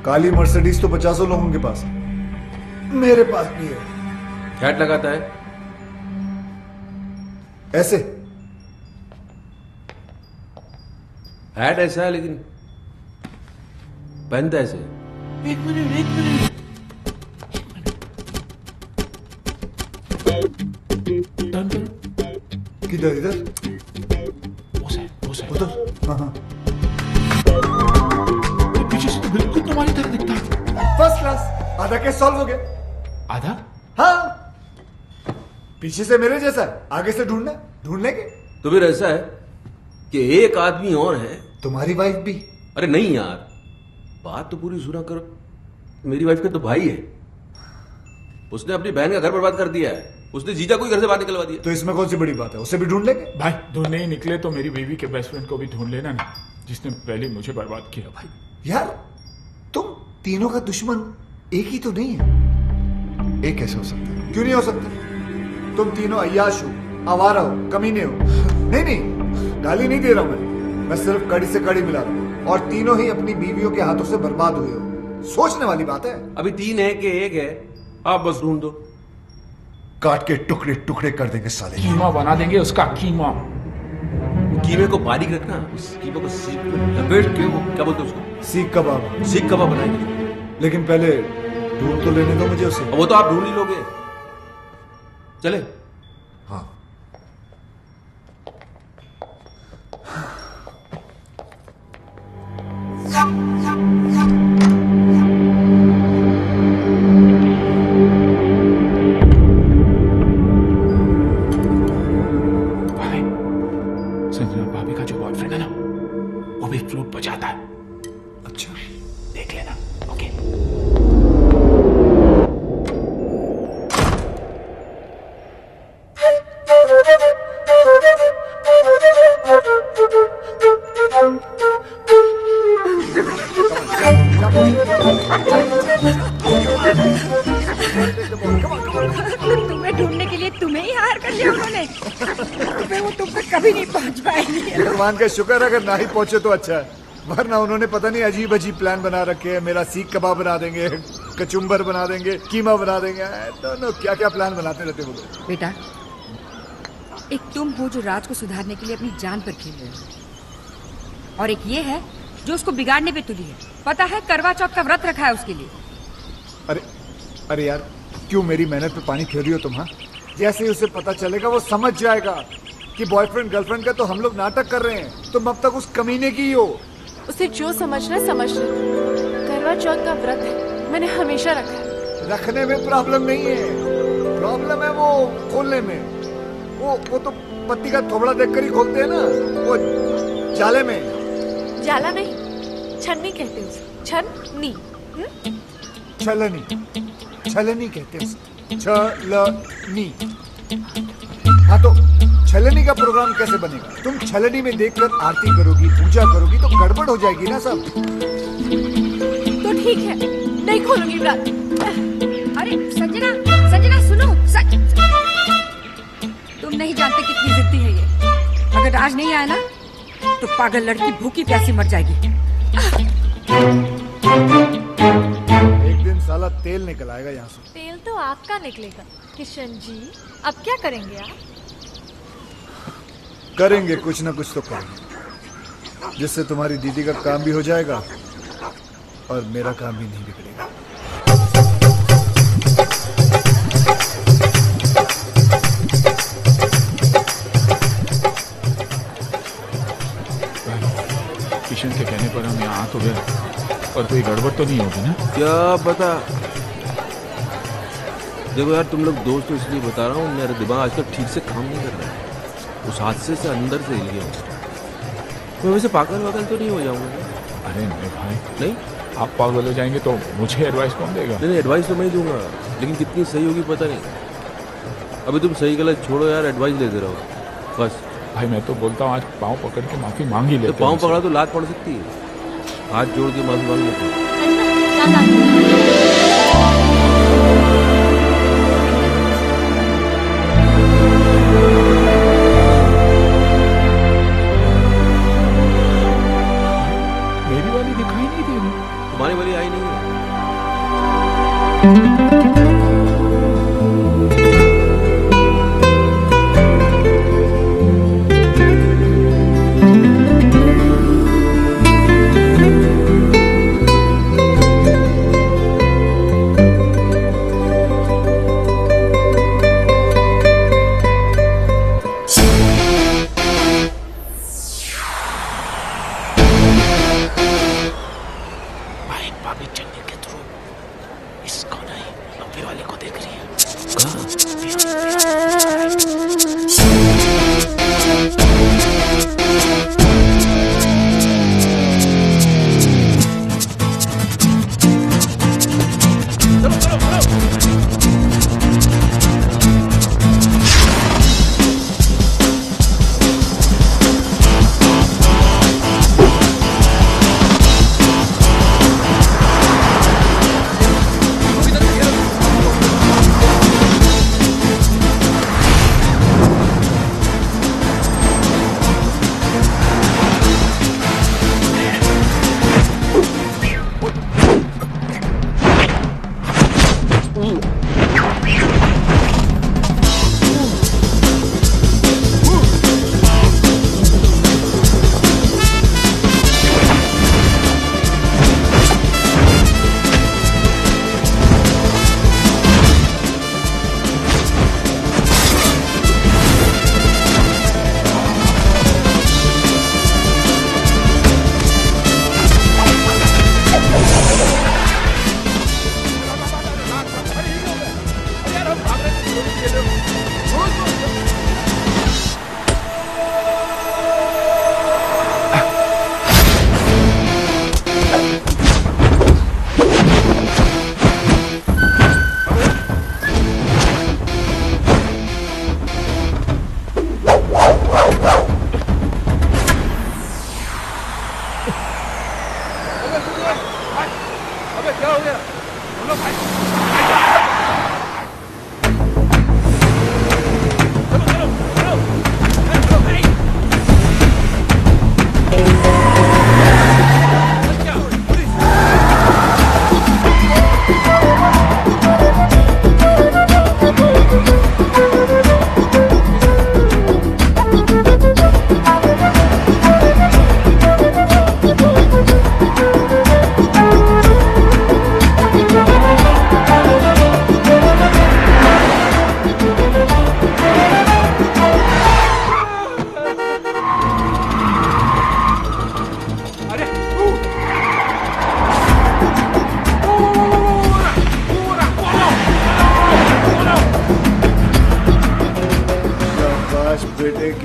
काली मर्सिडीज तो 50 लोगों के पास है, मेरे पास भी है। हैट लगाता है ऐसे। हैट ऐसा है लेकिन पहनता ऐसे। एक मिनट किधर? इधर उधर। हाँ। पीछे से तो बिल्कुल तुम्हारी तरह दिखता है। First class. आधा केस सॉल्व हो गया। आधा? हाँ, पीछे से मेरे जैसा है, आगे से ढूंढ लेंगे। तो फिर ऐसा है कि एक आदमी और है। तुम्हारी वाइफ भी? अरे नहीं यार, बात तो पूरी सुना करो। मेरी वाइफ का तो भाई है, उसने अपनी बहन का घर बर्बाद कर दिया है। उसने जीजा को ही घर से बाहर निकलवा दिया। तो इसमें कौन सी बड़ी बात है? उसे भी ढूंढ लेंगे। भाई ढूंढने ही निकले तो मेरी बीवी के बेस्ट फ्रेंड को भी ढूंढ लेना ना, जिसने पहले मुझे बर्बाद किया। भाई यार तुम तीनों का दुश्मन एक ही तो नहीं है। एक कैसे हो सकता है? क्यों नहीं हो सकता? तुम तीनों अय्याश हो, आवारा हो, कमीने हो। नहीं, गाली नहीं दे रहा हूं मैं सिर्फ कड़ी से कड़ी मिला रहा हूं। और तीनों ही अपनी बीवियों के हाथों से बर्बाद हुए हो। सोचने वाली बात है। अभी 3 है कि 1 है, आप बस ढूंढ दो। काट के टुकड़े टुकड़े कर देंगे साले। कीमा बना देंगे उसका कीमा। कीमे को बारीक रखना, उस कीमे को सीख लपेट के वो क्या बोलते उसको? सीख कबाब। सीख कबाब बनाएंगे। लेकिन पहले ढूंढ तो लेने दो मुझे उसे। वो तो आप ढूंढ ही लोगे। चले? हाँ। संजना भाभी का जो बॉयफ्रेंड है ना, वो भी फ्लूट बजाता है। अच्छा, देख लेना। ओके। तुम्हें ढूंढने के लिए तुम्हें ही हायर कर लिया उन्होंने। वो तुम तक कभी नहीं पहुंच पाएंगे। भगवान का शुक्र अगर ना ही पहुंचे तो अच्छा है, वरना उन्होंने पता नहीं अजीब अजीब प्लान बना रखे हैं। मेरा सीख कबाब बना देंगे, कचुम्बर बना देंगे, कीमा बना देंगे। दोनों क्या क्या प्लान बनाते रहते वो लोग। बेटा, एक तुम हो जो राज को सुधारने के लिए अपनी जान पर खेल रहे हो, और एक ये है जो उसको बिगाड़ने पे तुली है। पता है करवा चौथ का व्रत रखा है उसके लिए। अरे अरे यार, क्यों मेरी मेहनत पे पानी फेर रही हो तुम? हाँ, जैसे ही उसे पता चलेगा वो समझ जाएगा कि बॉयफ्रेंड गर्लफ्रेंड का तो हम लोग नाटक कर रहे हैं, तुम अब तक उस कमीने की ही हो। उसे जो समझना है समझ ले। करवा चौथ का व्रत है, मैंने हमेशा रखा है। रखने में प्रॉब्लम नहीं है, प्रॉब्लम है वो खोलने में। वो तो पत्ती का थोबड़ा देखकर ही खोलते हैं ना, वो जाले में। जाला नहीं, छन्नी कहते हैं उसे। छन्नी। छलनी, छलनी कहते हैं उसे। छलनी। हाँ तो छलनी का प्रोग्राम कैसे बनेगा? तुम छलनी में देखकर आरती करोगी, पूजा करोगी तो गड़बड़ हो जाएगी ना सब। तो ठीक है, नहीं खोलूंगी व्रत। अरे संजना, संजना सुनो। तुम नहीं जानते कितनी जिद्दी है ये। अगर राज नहीं आया ना तो पागल लड़की भूखी प्यासी मर जाएगी। एक दिन साला तेल निकल आएगा यहाँ से। तेल तो आपका निकलेगा किशन जी। अब क्या करेंगे आप? करेंगे कुछ ना कुछ तो करेंगे, जिससे तुम्हारी दीदी का काम भी हो जाएगा और मेरा काम भी नहीं बिगड़ेगा। किशन के कहने पर हम यहाँ आ तो गए, और कोई गड़बड़ तो नहीं होगी ना? क्या पता। देखो यार, तुम लोग दोस्त तो इसलिए बता रहा हूँ, मेरा दिमाग आजकल ठीक से काम नहीं कर रहा है। उस हादसे से अंदर से हिल गया हूँ। मैं वैसे पागल वागल तो नहीं हो जाऊंगा? अरे नहीं भाई, नहीं। आप पागल हो जाएंगे तो मुझे एडवाइस कौन देगा? नहीं, एडवाइस तो मैं ही दूंगा, लेकिन कितनी सही होगी पता नहीं। अभी तुम सही गलत छोड़ो यार, एडवाइस लेते रहो बस। भाई मैं तो बोलता हूँ आज पाँव पकड़ के माफी मांग ही लेते। तो पाँव पकड़ा तो लात पड़ सकती है, हाथ जोड़ के माफी मांग लेते हैं। मेरी वाली दिखाई नहीं दे रही। तुम्हारी वाली आई नहीं है।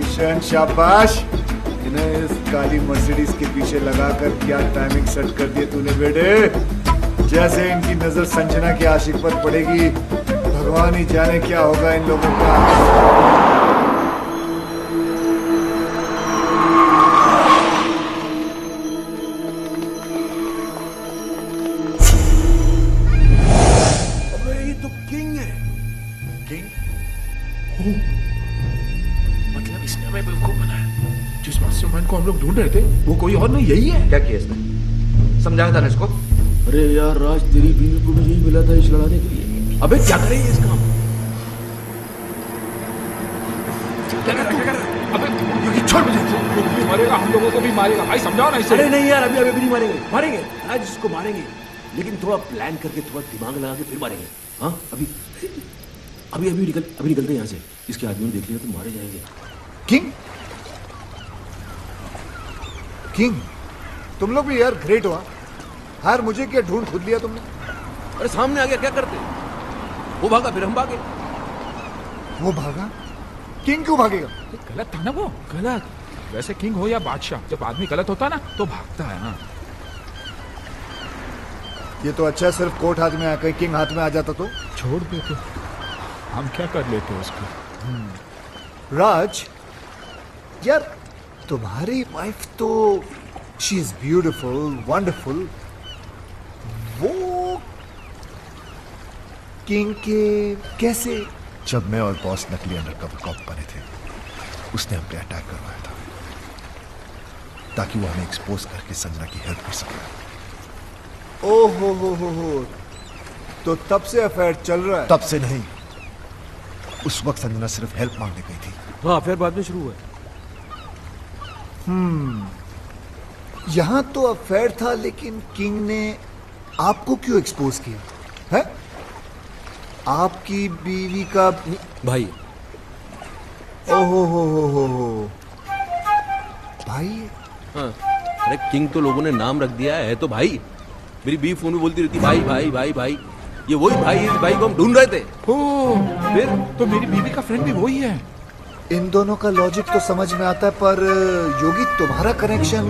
किशन शाबाश। इन्हें इस काली मर्सिडीज के पीछे लगाकर क्या टाइमिंग सेट कर दिया तूने बेटे। जैसे इनकी नजर संजना के आशिक पर पड़ेगी, भगवान ही जाने क्या होगा इन लोगों का। अबे ये तो किंग है। किंग? मतलब इसने हमें बेवकूफ बनाया। जिस मास्टरमाइंड को हम लोग ढूंढ रहे थे वो कोई और नहीं, यही है। क्या किया इसने? समझाया था ना इसको? अरे यार राज, तेरी बीवी को भी यही मिला था इस लड़ाने के लिए। अबे क्या करेंगे इस काम? अबे ये छोड़ मुझे। वो भी मरेगा, हम लोगों को भी मारेगा। भाई समझाओ ना इसे। अरे नहीं यार, अभी अभी नहीं मारेंगे। मारेंगे आज इसको मारेंगे, लेकिन थोड़ा प्लान करके, थोड़ा दिमाग लगा के फिर मारेंगे। हाँ अभी अभी अभी निकलते हैं यहाँ से। इसके आदमी ने देख लिया तो मारे जाएंगे। किंग, किंग तुम लोग भी यार ग्रेट हो। हार मुझे क्या ढूंढ खुद लिया तुमने? अरे सामने आ गया, क्या करते? वो भागा, फिर हम भागे। वो भागा? किंग क्यों भागेगा? गलत था ना वो। गलत वैसे किंग हो या बादशाह, जब आदमी गलत होता ना तो भागता है ना। ये तो अच्छा है, सिर्फ कोर्ट हाथ में आकर किंग हाथ में आ जाता तो छोड़ देते, हम क्या कर लेते उसको। राज यार, तुम्हारी वाइफ तो शी इज ब्यूटिफुल, वंडरफुल। वो किंग के कैसे? जब मैं और बॉस नकली अंडरकवर कॉप बने थे, उसने हम पे अटैक करवाया था ताकि वो हमें एक्सपोज करके संजना की हेल्प कर सके। ओहो हो, तो तब से अफेयर चल रहा है? तब से नहीं, उस वक्त संजना सिर्फ हेल्प मांगने गई थी। हाँ फिर बाद में शुरू हुआ। यहां तो अफेयर था, लेकिन किंग ने आपको क्यों एक्सपोज किया है? आपकी बीवी का भाई। ओहो हो भाई। हाँ अरे किंग तो लोगों ने नाम रख दिया है तो भाई। मेरी बीवी फोन में बोलती रहती भाई भाई भाई भाई। ये वही भाई, इस भाई को हम ढूंढ रहे थे। फिर तो मेरी बीवी का फ्रेंड भी वही है। इन दोनों का लॉजिक तो समझ में आता है, पर योगी तुम्हारा कनेक्शन।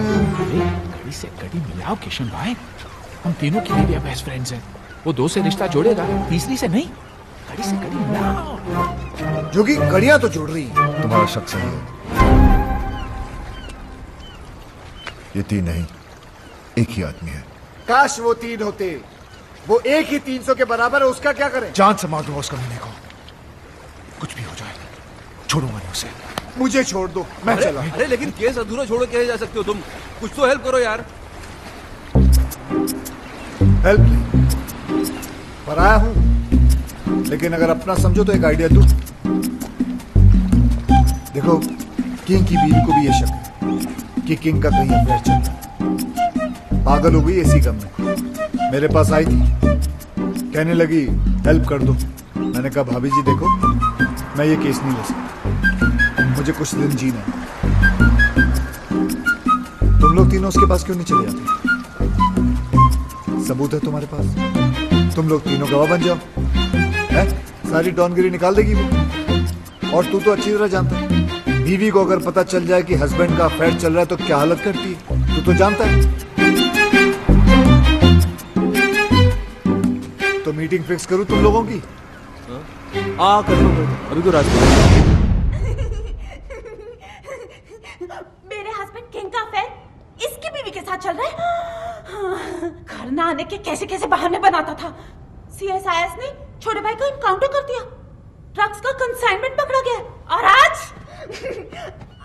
कड़ी से कड़ी मिलाओ किशन भाई, हम तीनों की भी बेस्ट फ्रेंड्स हैं। वो दो से रिश्ता जोड़ेगा, तीसरी से नहीं। कड़ी से कड़ी मिलाओ। योगी कड़ियां तो जोड़ रही है। तुम्हारा शक सही है, ये तीन नहीं, एक ही आदमी है। काश वो तीन होते। वो एक ही 300 के बराबर है, उसका क्या करें? जान से मार दो उसका महीने को, कुछ भी हो जाए छोड़ूंगा नहीं उसे। मुझे छोड़ दो, मैं चला। अरे लेकिन केस अधूरा छोड़ो कैसे जा सकते हो तुम? कुछ तो हेल्प करो यार। हेल्प नहीं, पराया हूं, लेकिन अगर अपना समझो तो एक आइडिया दूं। देखो, किंग की बीवी को भी ये शक है कि किंग का कहीं अफेयर चल रहा है। पागल हो गई इसी गम में, मेरे पास आई थी, कहने लगी हेल्प कर दो। मैंने कहा भाभी जी देखो, मैं ये केस नहीं ले सकता, मुझे कुछ दिन जीना है। तुम लोग तीनों उसके पास क्यों नहीं चले जाते? सबूत है तुम्हारे पास, तुम लोग तीनों गवाह बन जाओ। है? सारी डॉनगिरी निकाल देगी वो। और तू तो अच्छी तरह जानता है, बीवी को अगर पता चल जाए कि हस्बैंड का अफेयर चल रहा है तो क्या हालत करती है, तू तो जानता है। तो मीटिंग फिक्स करूं तुम लोगों की? कर लो अभी तो रास्ते। मेरे हस्बैंड किंग का अफेयर इसकी बीवी के साथ चल रहा है। घर ना आने के कैसे कैसे बहाने बनाता था। सीएसआईएस ने छोटे भाई को इनकाउंटर कर दिया, ड्रग्स का कंसाइनमेंट पकड़ा गया, और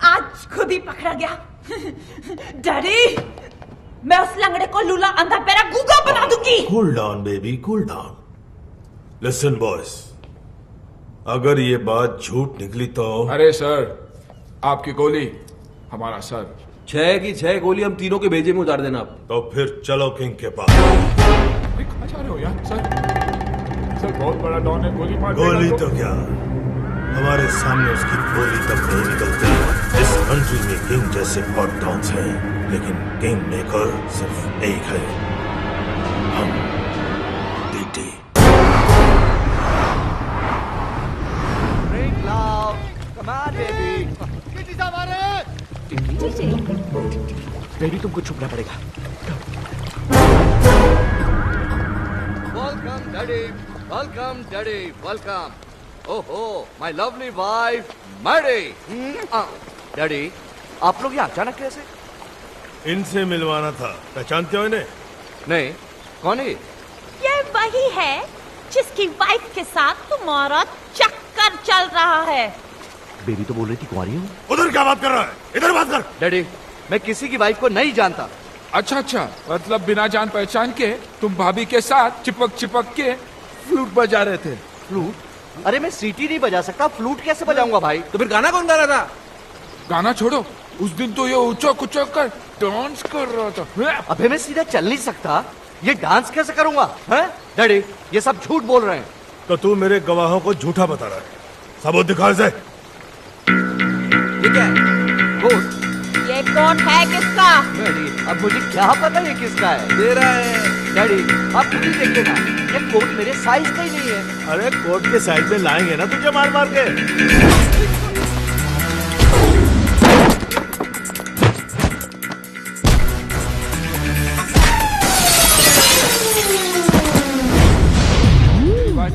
आज खुद ही पकड़ा गया। डैडी, मैं उस लंगड़े को लूला अंधा पैरा गूंगा बना दूंगी। Cool down baby, cool down. Listen boys, अगर ये बात झूठ निकली तो। अरे सर, आपकी गोली हमारा सर। 6 की 6 गोली हम तीनों के भेजे में उतार देना आप। तो फिर चलो किंग के पास। कहाँ जा रहे हो यार? सर बहुत बड़ा डॉन है, गोली मार देगा। गोली तो क्या, हमारे सामने उसकी गोली तक नहीं निकलती। इस कंट्री में किंग जैसे बहुत डॉन्स हैं, लेकिन किंग मेकर सिर्फ एक है, हम DT. Drink loud, come on baby. Baby तुमको छुपना पड़ेगा। Welcome daddy, welcome daddy, welcome. ओहो, my lovely wife Maddy. Daddy, आप लोग यहाँ अचानक कैसे? इनसे मिलवाना था, पहचानते हो इन्हें? नहीं, कौन है ये वही है जिसकी वाइफ के साथ तुम्हारा चक्कर चल रहा है। बेबी तो बोल रही थी कुंवारी हूँ। उधर क्या बात कर रहा है? इधर बात कर। डैडी, मैं किसी की वाइफ को नहीं जानता। अच्छा अच्छा, मतलब बिना जान पहचान के तुम भाभी के साथ चिपक के फ्लूट बजा रहे थे। फ्लूट? अरे मैं सीटी नहीं बजा सकता, फ्लूट कैसे बजाऊंगा भाई? तो फिर गाना कौन गा रहा था? गाना छोड़ो, उस दिन तो ये उचक उचक कर डांस कर रहा था। अबे मैं सीधा चल नहीं सकता, ये डांस कैसे करूंगा? हैं? डैडी, ये सब झूठ बोल रहे हैं। तो तू मेरे गवाहों को झूठा बता रहा है, सबूत दिखा इसे। ये क्या है? कोट? ये कोट है किसका? डैडी, अब मुझे क्या पता ये किसका है? तेरा है। डैडी, आप खुद ही देख लेना, ये कोट मेरे साइज का ही नहीं है। अरे कोट के साइड में लाएंगे ना तुझे मार मार के।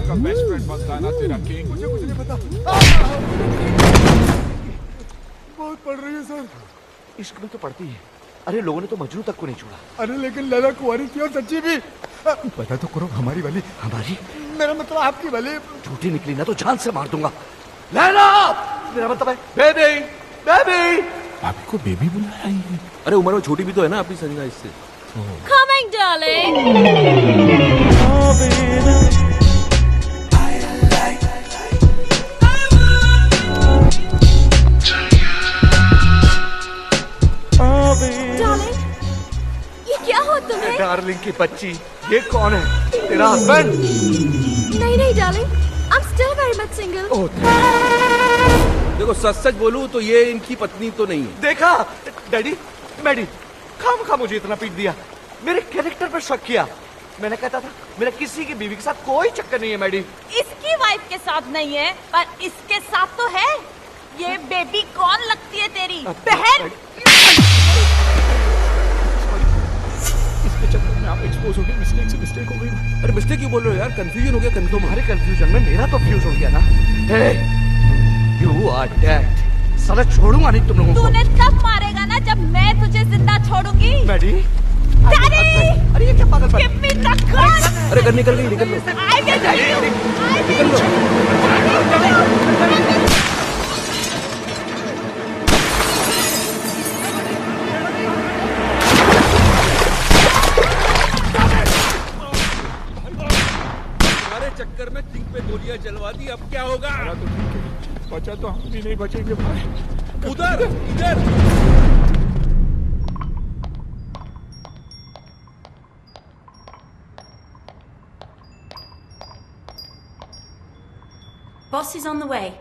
का बेस्ट फ्रेंड बनता है ना तेरा किंग। मुझे कुछ नहीं पता। बहुत पड़ रही है सर। इश्क में तो पड़ती है। अरे लोगों ने तो मजनू तक को नहीं छोड़ा। अरे लेकिन लैला कुंवारी थी और सच्ची भी। पता तो करो, हमारी वाली। हमारी? मेरा मतलब आपकी वाली। झूठी निकली ना तो जान से मार दूंगा। लैला! मेरा मतलब है बेबी, बेबी। भाभी को बेबी बुला रही है। अरे उम्र में छोटी भी तो है ना अपनी संजना इससे। Coming, darling. Darling, ये क्या हुआ तुम्हें? डार्लिंग की बच्ची, ये कौन है? तेरा हस्बैंड? नहीं नहीं darling, I'm still very much single. देखो सच सच बोलूं तो ये इनकी पत्नी तो नहीं है। देखा डैडी, मैडी, खामखा मुझे इतना पीट दिया, मेरे कैरेक्टर पर शक किया। मैंने कहता था मेरा किसी की बीवी के साथ कोई चक्कर नहीं है मैडी। इसकी वाइफ के साथ नहीं है, पर इसके साथ तो है। ये बेबी कौन लगती है तेरी बहन? इसके चक्कर में आप एक्सपोज हो गए, मिस्टेक हो गई। अरे मिस्टेक क्यों बोल रहे हो यार? कंफ्यूजन हो गया। तुम्हारे कंफ्यूजन में मेरा तो फ्यूज हो गया ना। हे, you are dead. साला छोड़ूंगा नहीं तुम लोगों को। तूने तब मारेगा ना जब मैं तुझे जिंदा छोड़ूंगी। मैडी, डैडी, अरे ये क्या पागल give me the gun. अरे कर निकल गई, निकल लो। I will kill you. निकल लो। तुम्हारे चक्कर में किंग पे गोलियां चलवा दी, अब क्या होगा? बचा तो हम भी नहीं बचेंगे भाई। उधर इधर। Boss is on the way.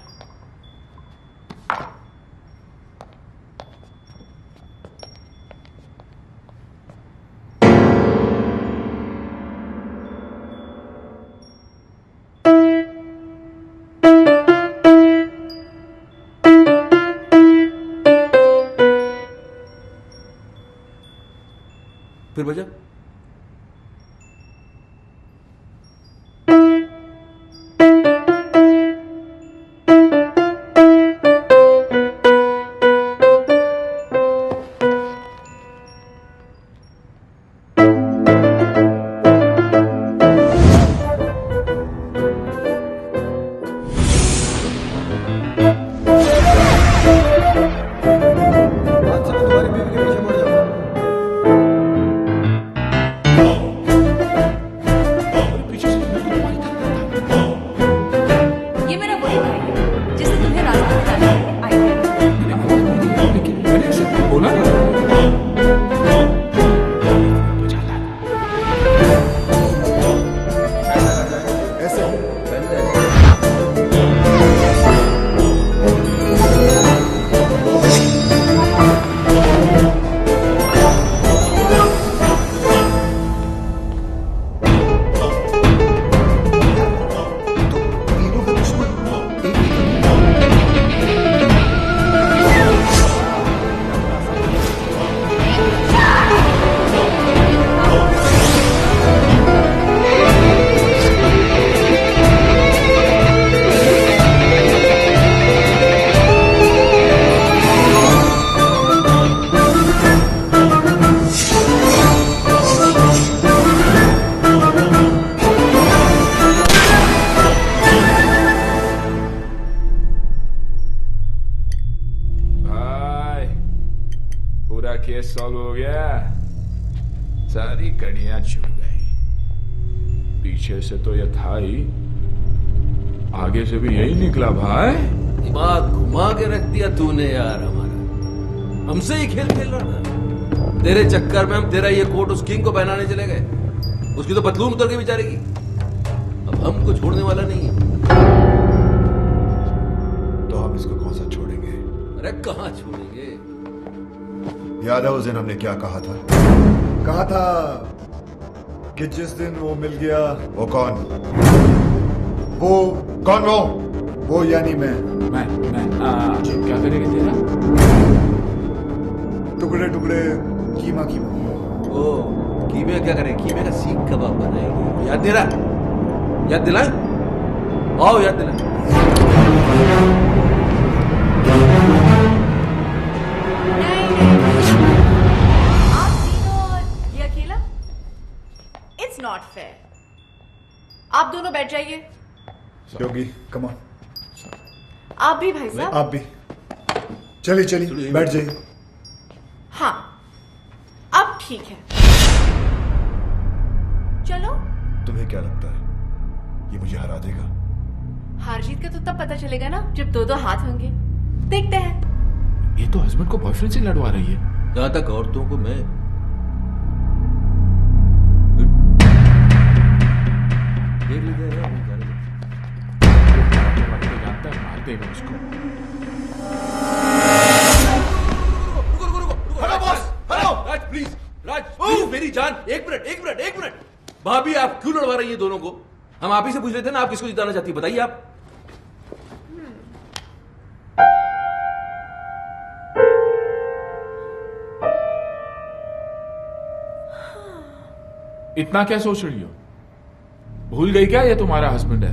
फिर बजा। तेरा केस सॉल्व हो गया, सारी कड़ियां छूट गई। पीछे से तो यह था ही, आगे से भी यही निकला भाई। दिमाग घुमा के रख दिया तूने यार हमारा। हमसे ही खेल खेल रहा था। तेरे चक्कर में हम तेरा ये कोट उस किंग को पहनाने चले गए। उसकी तो पतलून उतर के बेचारे की। अब हमको छोड़ने वाला नहीं है। तो हम इसको कौन सा छोड़ेंगे? अरे कहाँ छोड़ेंगे? याद है उस दिन हमने क्या कहा था? कहा था कि जिस दिन वो मिल गया। वो कौन? वो कौन? वो यानी मैं क्या करेंगे तेरा? टुकड़े टुकड़े कीमा कीमा। ओ कीमे क्या करें? कीमे का सीख कबाब बनाएंगे। याद दे रहा? याद दिलाएं? आओ याद दिलाएं। आप तीनों और ये अकेला? It's not fair. आप दोनों बैठ जाइए। योगी कम ऑन। आप भी भाई साहब। आप भी चलिए चलिए बैठ जाइए। हाँ अब ठीक है, चलो। तुम्हें क्या लगता है ये मुझे हरा देगा? हार जीत का तो तब पता चलेगा ना जब दो दो हाथ होंगे। देखते हैं। ये तो हस्बैंड को बॉयफ्रेंड से लड़वा रही है। जहां तक औरतों को मैं देख लेते हैं। जानता है मार देगा उसको। Hello boss, hello Raj please, Raj please मेरी जान, एक मिनट। भाभी आप क्यों लड़वा रही है दोनों को? हम आप ही से पूछ लेते ना, आप किसको जिताना चाहती है बताइए आप। इतना क्या सोच रही हो? भूल गई क्या ये तुम्हारा हस्बैंड है?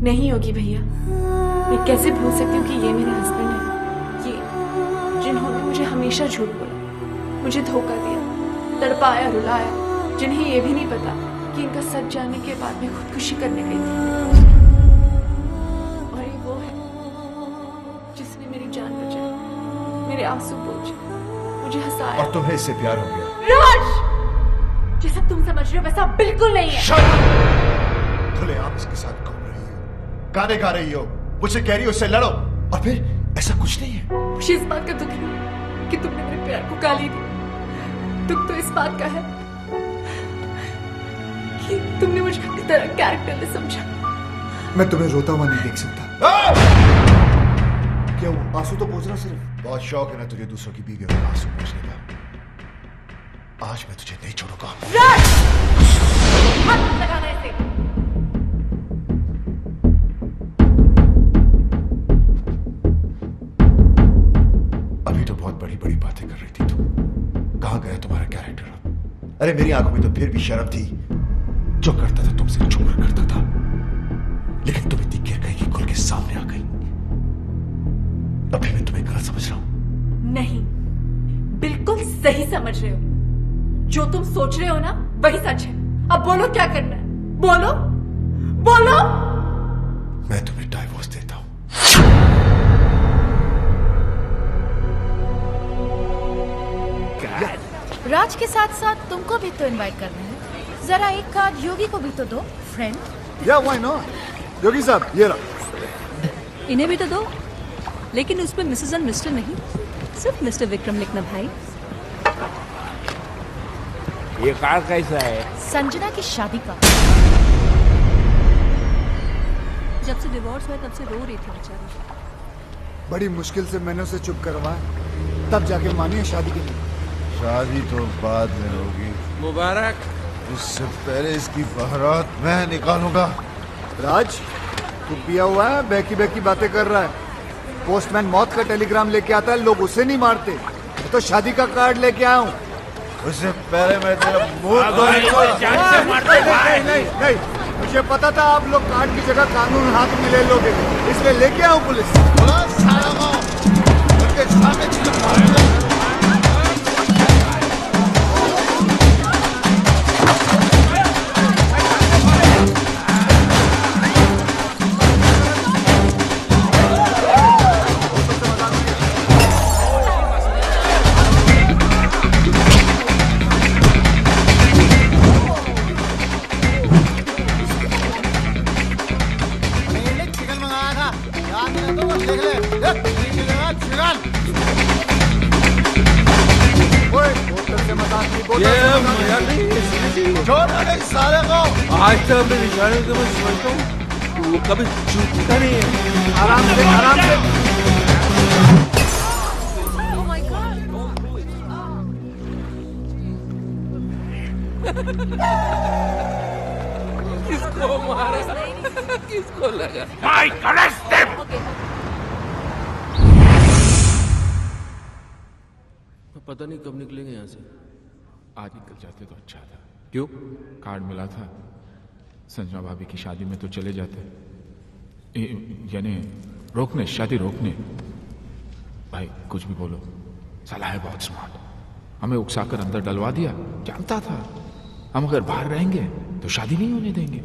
नहीं होगी भैया, मैं कैसे भूल सकती हूँ कि ये मेरे हस्बैंड है। ये जिन्होंने मुझे हमेशा झूठ बोला, मुझे धोखा दिया, तड़पाया रुलाया, जिन्हें ये भी नहीं पता कि इनका सच जानने के बाद मैं खुदकुशी करने गई थी। और ये वो है जिसने मेरी जान बचाई, मेरे आंसू पोंछे, मुझे हंसाया। और तुम्हें इससे प्यार हो गया? राज, जैसा तुम समझ रहे हो वैसा बिल्कुल नहीं है। खुले आप इसके साथ घूम रही हो, गाने गा रही हो, मुझसे कह रही हो उससे लड़ो, और फिर ऐसा कुछ नहीं है। मुझे इस बात का दुख है कि तुमने मेरे प्यार को गाली दी। दुख तो इस बात का है कि तुमने मुझे अपनी तरह कैरेक्टरलेस समझा। मैं तुम्हें रोता हुआ नहीं देख सकता। क्यों? आंसू तो पोंछ रहा सिर्फ। बहुत शौक है ना तुझे दूसरों की बीवियों में आंसू पोंछने का। आज मैं तुझे नहीं छोड़ूंगा। राज! हाथ मत लगाना इसे। अभी तो बहुत बड़ी बड़ी बातें कर रही थी तुम। कहां गया तुम्हारा कैरेक्टर? अरे मेरी आंखों में तो फिर भी शर्म थी। जो करता था तुमसे छुप कर करता था, लेकिन तुम इतनी गिर गई कि खुल के सामने आ गई। अभी मैं तुम्हें गलत समझ रहा हूं? नहीं, बिल्कुल सही समझ रहे हो। जो तुम सोच रहे हो ना वही सच है। अब बोलो क्या करना है? बोलो बोलो। मैं तुम्हें डाइवोर्स देता हूं। राज के साथ साथ तुमको भी तो इनवाइट करना है। जरा एक कार्ड योगी को भी तो दो फ्रेंड। या व्हाई नॉट? योगी साहब ये रहा। इन्हें भी तो दो, लेकिन उसमें मिसेस एंड मिस्टर नहीं, सिर्फ मिस्टर विक्रम लिखना भाई। ये कार्ड कैसा है? संजना की शादी का। जब से डिवोर्स हुआ तब से रो रही थी बेचारी। बड़ी मुश्किल से मैंने उसे चुप करवाया, तब जाके मानी शादी के लिए। शादी तो बाद में होगी। मुबारक। उससे पहले इसकी बारात मैं निकालूंगा। राज, तू पिया हुआ है, बहकी बहकी बातें कर रहा है। पोस्टमैन मौत का टेलीग्राम लेके आता है, लोग उसे नहीं मारते। मैं तो शादी का कार्ड लेके आया हूँ। उससे पहले मैं तेरा मुंह नहीं, मुझे पता था आप लोग कार्ड की जगह कानून हाथ में ले लोगे, इसलिए लेके आऊँ पुलिस। छोड़ना नहीं साले को। आज तक अपने निशाने को मैं समझता हूँ वो कभी चूकता नहीं है। आराम से आराम से। किसको मारा? किसको लगा? Mike, arrest them! पता नहीं कब निकलेंगे यहाँ से। आज निकल जाते तो अच्छा था। क्यों? कार्ड मिला था, संजना भाभी की शादी में तो चले जाते, यानी रोकने, शादी रोकने। भाई कुछ भी बोलो, साला है बहुत स्मार्ट, हमें उकसाकर अंदर डलवा दिया। जानता था हम अगर बाहर रहेंगे तो शादी नहीं होने देंगे।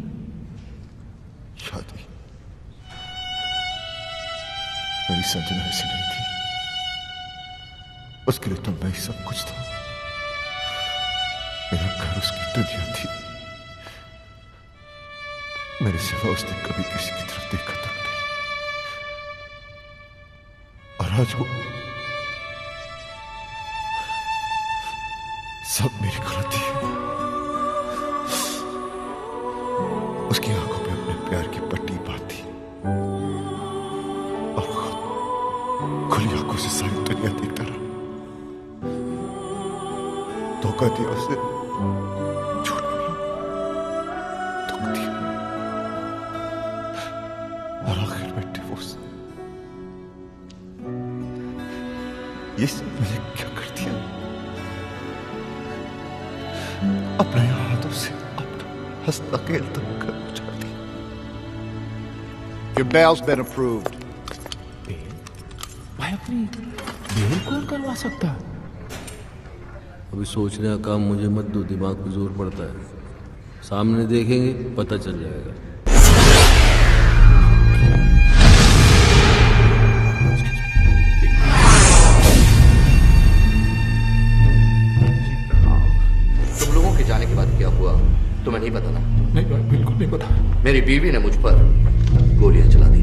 शादी मेरी संजना ऐसी नहीं थी, उसके लिए तो मैं ही सब कुछ था। मेरा घर उसकी दुनिया थी, मेरे सिवा उसने कभी किसी की तरफ देखा तक नहीं। और आज वो सब मेरी गलती है। उसकी आंखों में अपने प्यार की पट्टी बांधी और खुद खुली आंखों से सारी दुनिया देखता रहा। धोखा दिया उसे, झूठ बोला, दुख दिया और आखिर में डिवोर्स। ये सब मैंने क्या कर दिया? अपने हाथों से अपना हंसता खेलता घर उजाड़ दिया। Your bail's been approved. भाई अपनी बेल कौन करवा सकता? अभी सोचने का काम मुझे मत दो, दिमाग पे जोर पड़ता है। सामने देखेंगे पता चल जाएगा। तुम लोगों के जाने के बाद क्या हुआ तुम्हें नहीं पता ना? नहीं भाई, बिल्कुल नहीं पता। मेरी बीवी ने मुझ पर गोलियां चला दी।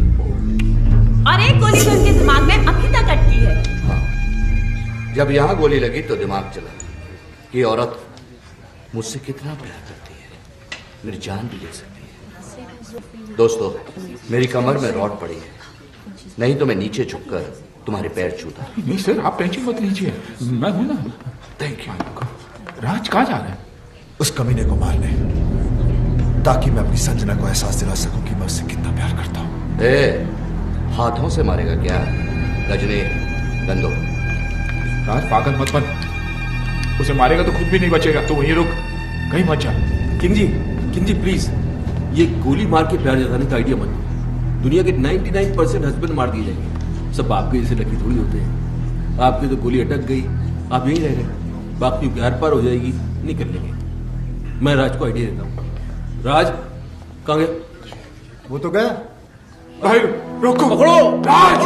और एक गोली तो उनके दिमाग में अभी तक अटकी है। जब यहां गोली लगी तो दिमाग चला कि औरत मुझसे कितना प्यार करती है, मेरी जान भी ले सकती है। दोस्तों, मेरी कमर में रॉड पड़ी है, नहीं तो मैं नीचे झुककर तुम्हारे पैर छूता। नहीं सर, आप टेंशन मत लीजिए, मैं हूं ना। Thank you. राज कहाँ जा रहे हैं? उस कमीने को मारने, ताकि मैं अपनी संजना को एहसास दिला सकूं कि मैं उससे कितना प्यार करता हूं। हाथों से मारेगा क्या? गजनी गंदो। राज पागल मत बन, उसे मारेगा तो खुद भी नहीं बचेगा। तो वहीं रुक, कहीं मत जा। किंग जी प्लीज, ये गोली मार के प्यार जताने का आइडिया मत। दुनिया के 99% हस्बैंड मार दिए जाएंगे, सब आपके जैसे लकी थोड़ी होते हैं। आपकी तो गोली अटक गई, आप यहीं रह गए, बाकी प्यार पार हो जाएगी, निकल लेंगे। मैं राज को आइडिया देता हूँ। राज कहाँ गया? वो तो गया। भाई रोको, पकड़ो राज।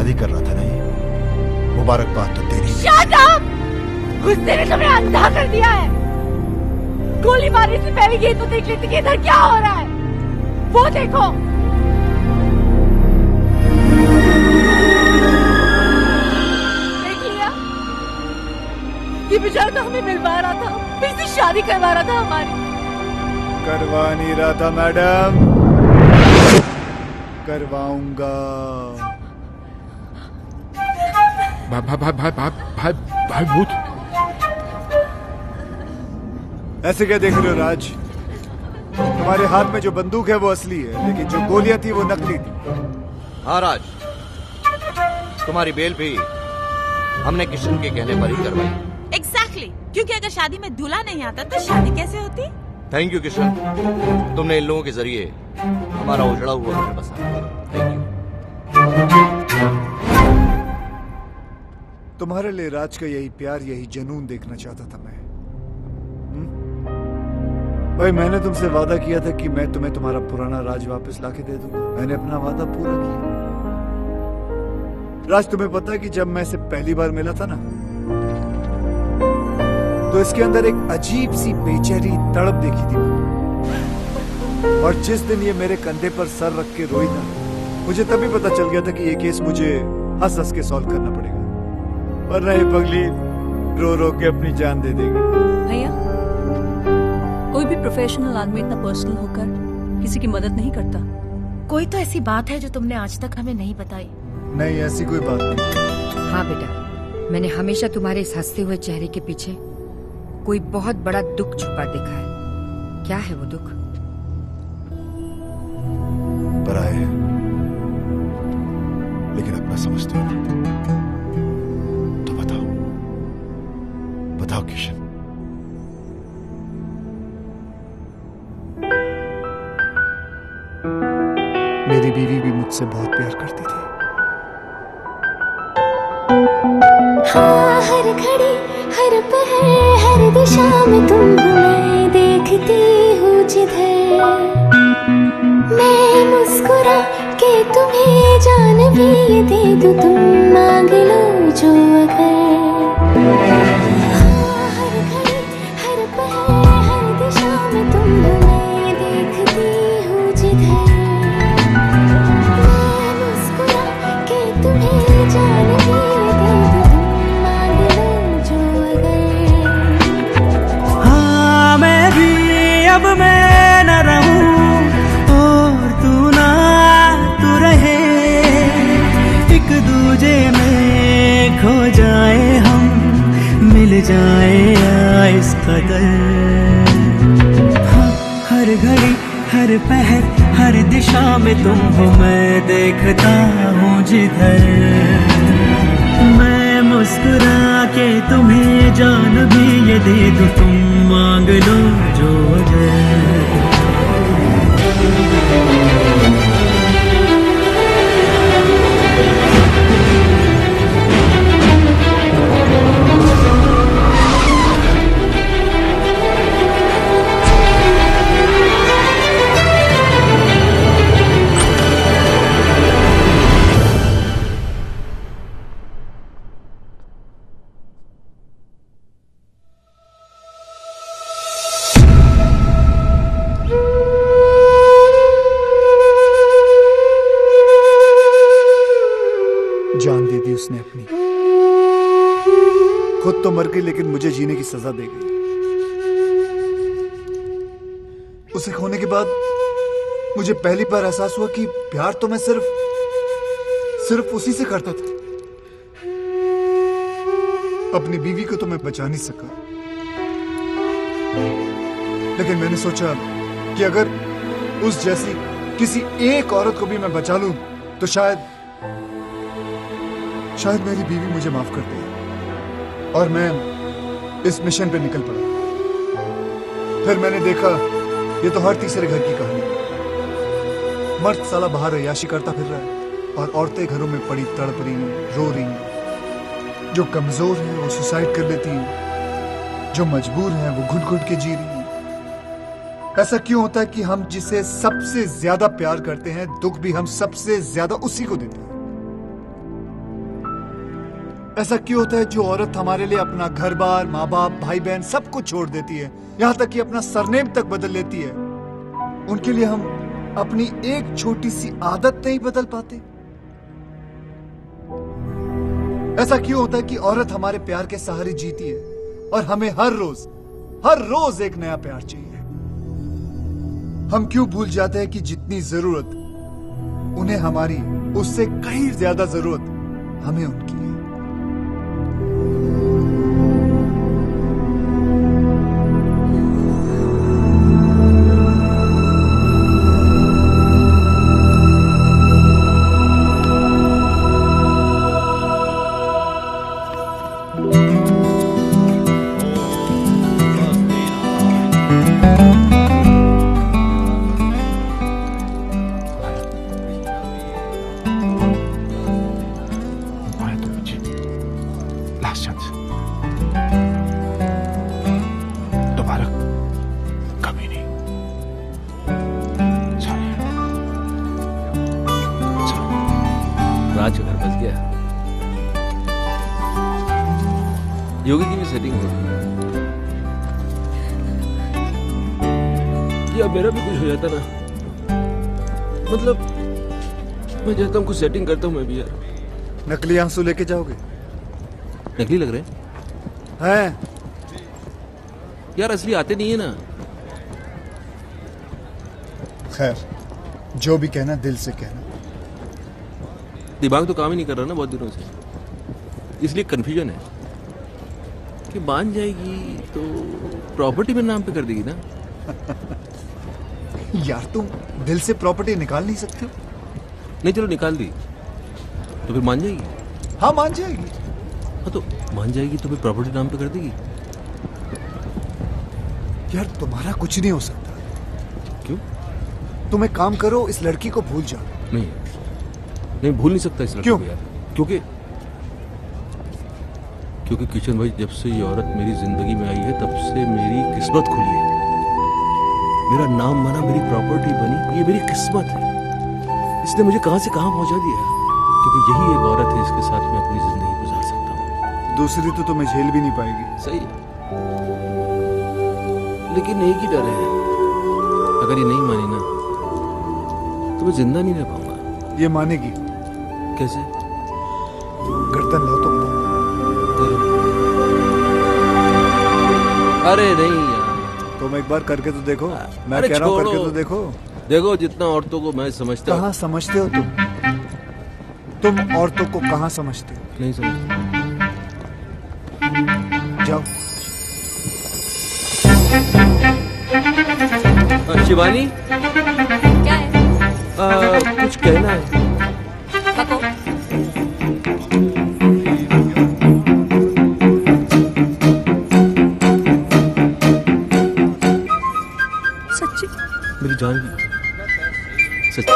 शादी कर रहा था ना, ये मुबारकबाद तो तेरी। Shut up! गुस्से ने तुम्हें अंधा कर दिया है। गोली मारने से पहले ये तो देख लेती कि इधर क्या हो रहा है। वो देखो। देख लिया? ये बेचारा तो हमें मिलवा रहा था, फिर से शादी करवा रहा था हमारी। करवा नहीं रहा था मैडम, करवाऊंगा। भाई भूत। ऐसे क्या देख रहे हो राज? तुम्हारे हाथ में जो बंदूक है वो असली है, लेकिन जो गोलियां थी वो नकली थी। हाँ राज, तुम्हारी बेल भी हमने किशन के कहने पर ही करवाई। Exactly, क्योंकि अगर शादी में दूल्हा नहीं आता तो शादी कैसे होती? थैंक यू किशन, तुमने इन लोगों के जरिए हमारा उजड़ा हुआ घर बसाया। Thank you. तुम्हारे लिए राज का यही प्यार, यही जुनून देखना चाहता था मैं। भाई मैंने तुमसे वादा किया था कि मैं तुम्हें तुम्हारा पुराना राज वापस लाके दे दूंगा। मैंने अपना वादा पूरा किया। राज, तुम्हें पता है कि जब मैं इसे पहली बार मिला था ना, तो इसके अंदर एक अजीब सी बेचैनी तड़प देखी थी मैंने। और जिस दिन ये मेरे कंधे पर सर रख के रोई ना, मुझे तभी पता चल गया था कि ये केस मुझे हंस हंस के सॉल्व करना पड़ेगा, वरना ये पगली रो रो के अपनी जान दे देगी। भैया, कोई भी प्रोफेशनल आदमी इतना पर्सनल होकर किसी की मदद नहीं करता। कोई तो ऐसी बात है जो तुमने आज तक हमें नहीं बताई। नहीं, ऐसी कोई बात नहीं। हाँ बेटा, मैंने हमेशा तुम्हारे इस हंसते हुए चेहरे के पीछे कोई बहुत बड़ा दुख छुपा देखा है। क्या है वो दुख? बड़ा है, लेकिन अपना समझते हो तो बताओ, बताओ किशन। मेरी बीवी भी मुझसे बहुत प्यार करती थी। हाँ, हर घड़ी हर पहर हर दिशा में तुम मैं देखती हूँ जिधर। मैं मुस्कुरा के तुम्हें जान भी ये दे दूँ, तुम मांग लो जो अगर। हाँ, हर घड़ी हर पहर हर दिशा में तुम मैं देखती हूँ जिधर। मैं मुस्कुरा के तुम्हें जान भी ये दे दूँ, तुम मांग लो जो अगर। हाँ, मैं भी अब मैं न रहूं और तू ना तू रहे, एक दूजे में खो जाए हम, मिल जाए इस कदर। हाँ, हर घड़ी हर पहर हर दिशा में तुम हो, मैं देखता हूँ जिधर। मैं मुस्कुरा के तुम्हें जान भी ये दे दूँ, तुम मांग लो जो अगर। जान दे दी उसने अपनी, खुद तो मर गई लेकिन मुझे जीने की सजा दे गई। उसे खोने के बाद मुझे पहली बार एहसास हुआ कि प्यार तो मैं सिर्फ उसी से करता था। अपनी बीवी को तो मैं बचा नहीं सका, लेकिन मैंने सोचा कि अगर उस जैसी किसी एक औरत को भी मैं बचा लूं तो शायद मेरी बीवी मुझे माफ कर दे। और मैं इस मिशन पे निकल पड़ा। फिर मैंने देखा ये तो हर तीसरे घर की कहानी है। मर्द साला बाहर अय्याशी करता फिर रहा है और औरतें घरों में पड़ी तड़प रही हैं, रो रही हैं। जो कमजोर है वो सुसाइड कर लेती हैं, जो मजबूर है वो घुट घुट के जी रही हैं। ऐसा क्यों होता है कि हम जिसे सबसे ज्यादा प्यार करते हैं, दुख भी हम सबसे ज्यादा उसी को देते हैं? ऐसा क्यों होता है जो औरत हमारे लिए अपना घर बार, माँ बाप, भाई बहन सब कुछ छोड़ देती है, यहाँ तक कि अपना सरनेम तक बदल लेती है, उनके लिए हम अपनी एक छोटी सी आदत नहीं बदल पाते? ऐसा क्यों होता है कि औरत हमारे प्यार के सहारे जीती है और हमें हर रोज एक नया प्यार चाहिए? हम क्यों भूल जाते हैं कि जितनी जरूरत उन्हें हमारी, उससे कहीं ज्यादा जरूरत हमें उनकी है? राज घर बस गया। योगी की भी सेटिंग हो रही है। या मेरा भी कुछ हो जाता ना, मतलब मैं चाहता हूँ कुछ सेटिंग करता हूँ मैं भी यार। नकली आंसू लेके जाओगे? नकली लग रहे हैं यार, असली आते नहीं है ना। खैर, जो भी कहना दिल से कहना। दिमाग तो काम ही नहीं कर रहा ना बहुत दिनों से, इसलिए कंफ्यूजन है कि मान जाएगी तो प्रॉपर्टी मेरे नाम पे कर देगी ना। यार तुम दिल से प्रॉपर्टी निकाल नहीं सकते हो? नहीं चलो निकाल दी तो फिर मान जाएगी। हाँ मान जाएगी। हाँ तो मान जाएगी तो फिर प्रॉपर्टी नाम पे कर देगी। यार तुम्हारा कुछ नहीं हो सकता। क्यों? तुम एक काम करो, इस लड़की को भूल जाओ। नहीं भूल नहीं सकता इस लड़की को यार। क्योंकि किशन भाई, जब से ये औरत मेरी जिंदगी में आई है तब से मेरी किस्मत खुली है। मेरा नाम बना, मेरी प्रॉपर्टी बनी, ये मेरी किस्मत है। इसने मुझे कहां से कहां पहुंचा दिया, क्योंकि यही एक औरत है जिसके साथ मैं अपनी जिंदगी गुजार सकता हूँ। दूसरी तो तुम्हें झेल भी नहीं पाएगी। सही है, लेकिन एक ही डर है, अगर ये नहीं मानी ना तो मैं जिंदा नहीं रह पाऊंगा। ये मानेगी। कैसे? गर्दन लो तो। अरे नहीं यार, तुम एक बार करके तो देखो। मैं कह रहा हूँ करके तो देखो। देखो जितना औरतों को मैं समझता हूँ। कहाँ समझते हो तुम औरतों को कहाँ समझते हो? नहीं समझता। जाओ। शिवानी, क्या है? कुछ कहना है। सच्ची? मेरी जान भी सच्ची।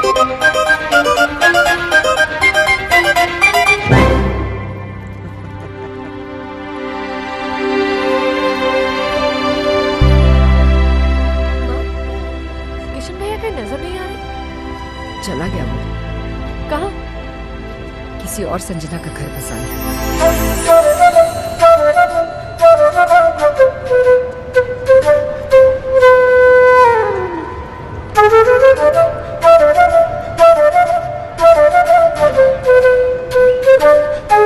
किशन भैया कहीं नजर नहीं आ रहे? चला गया वो। कहाँ? किसी और संजना का घर बसाने।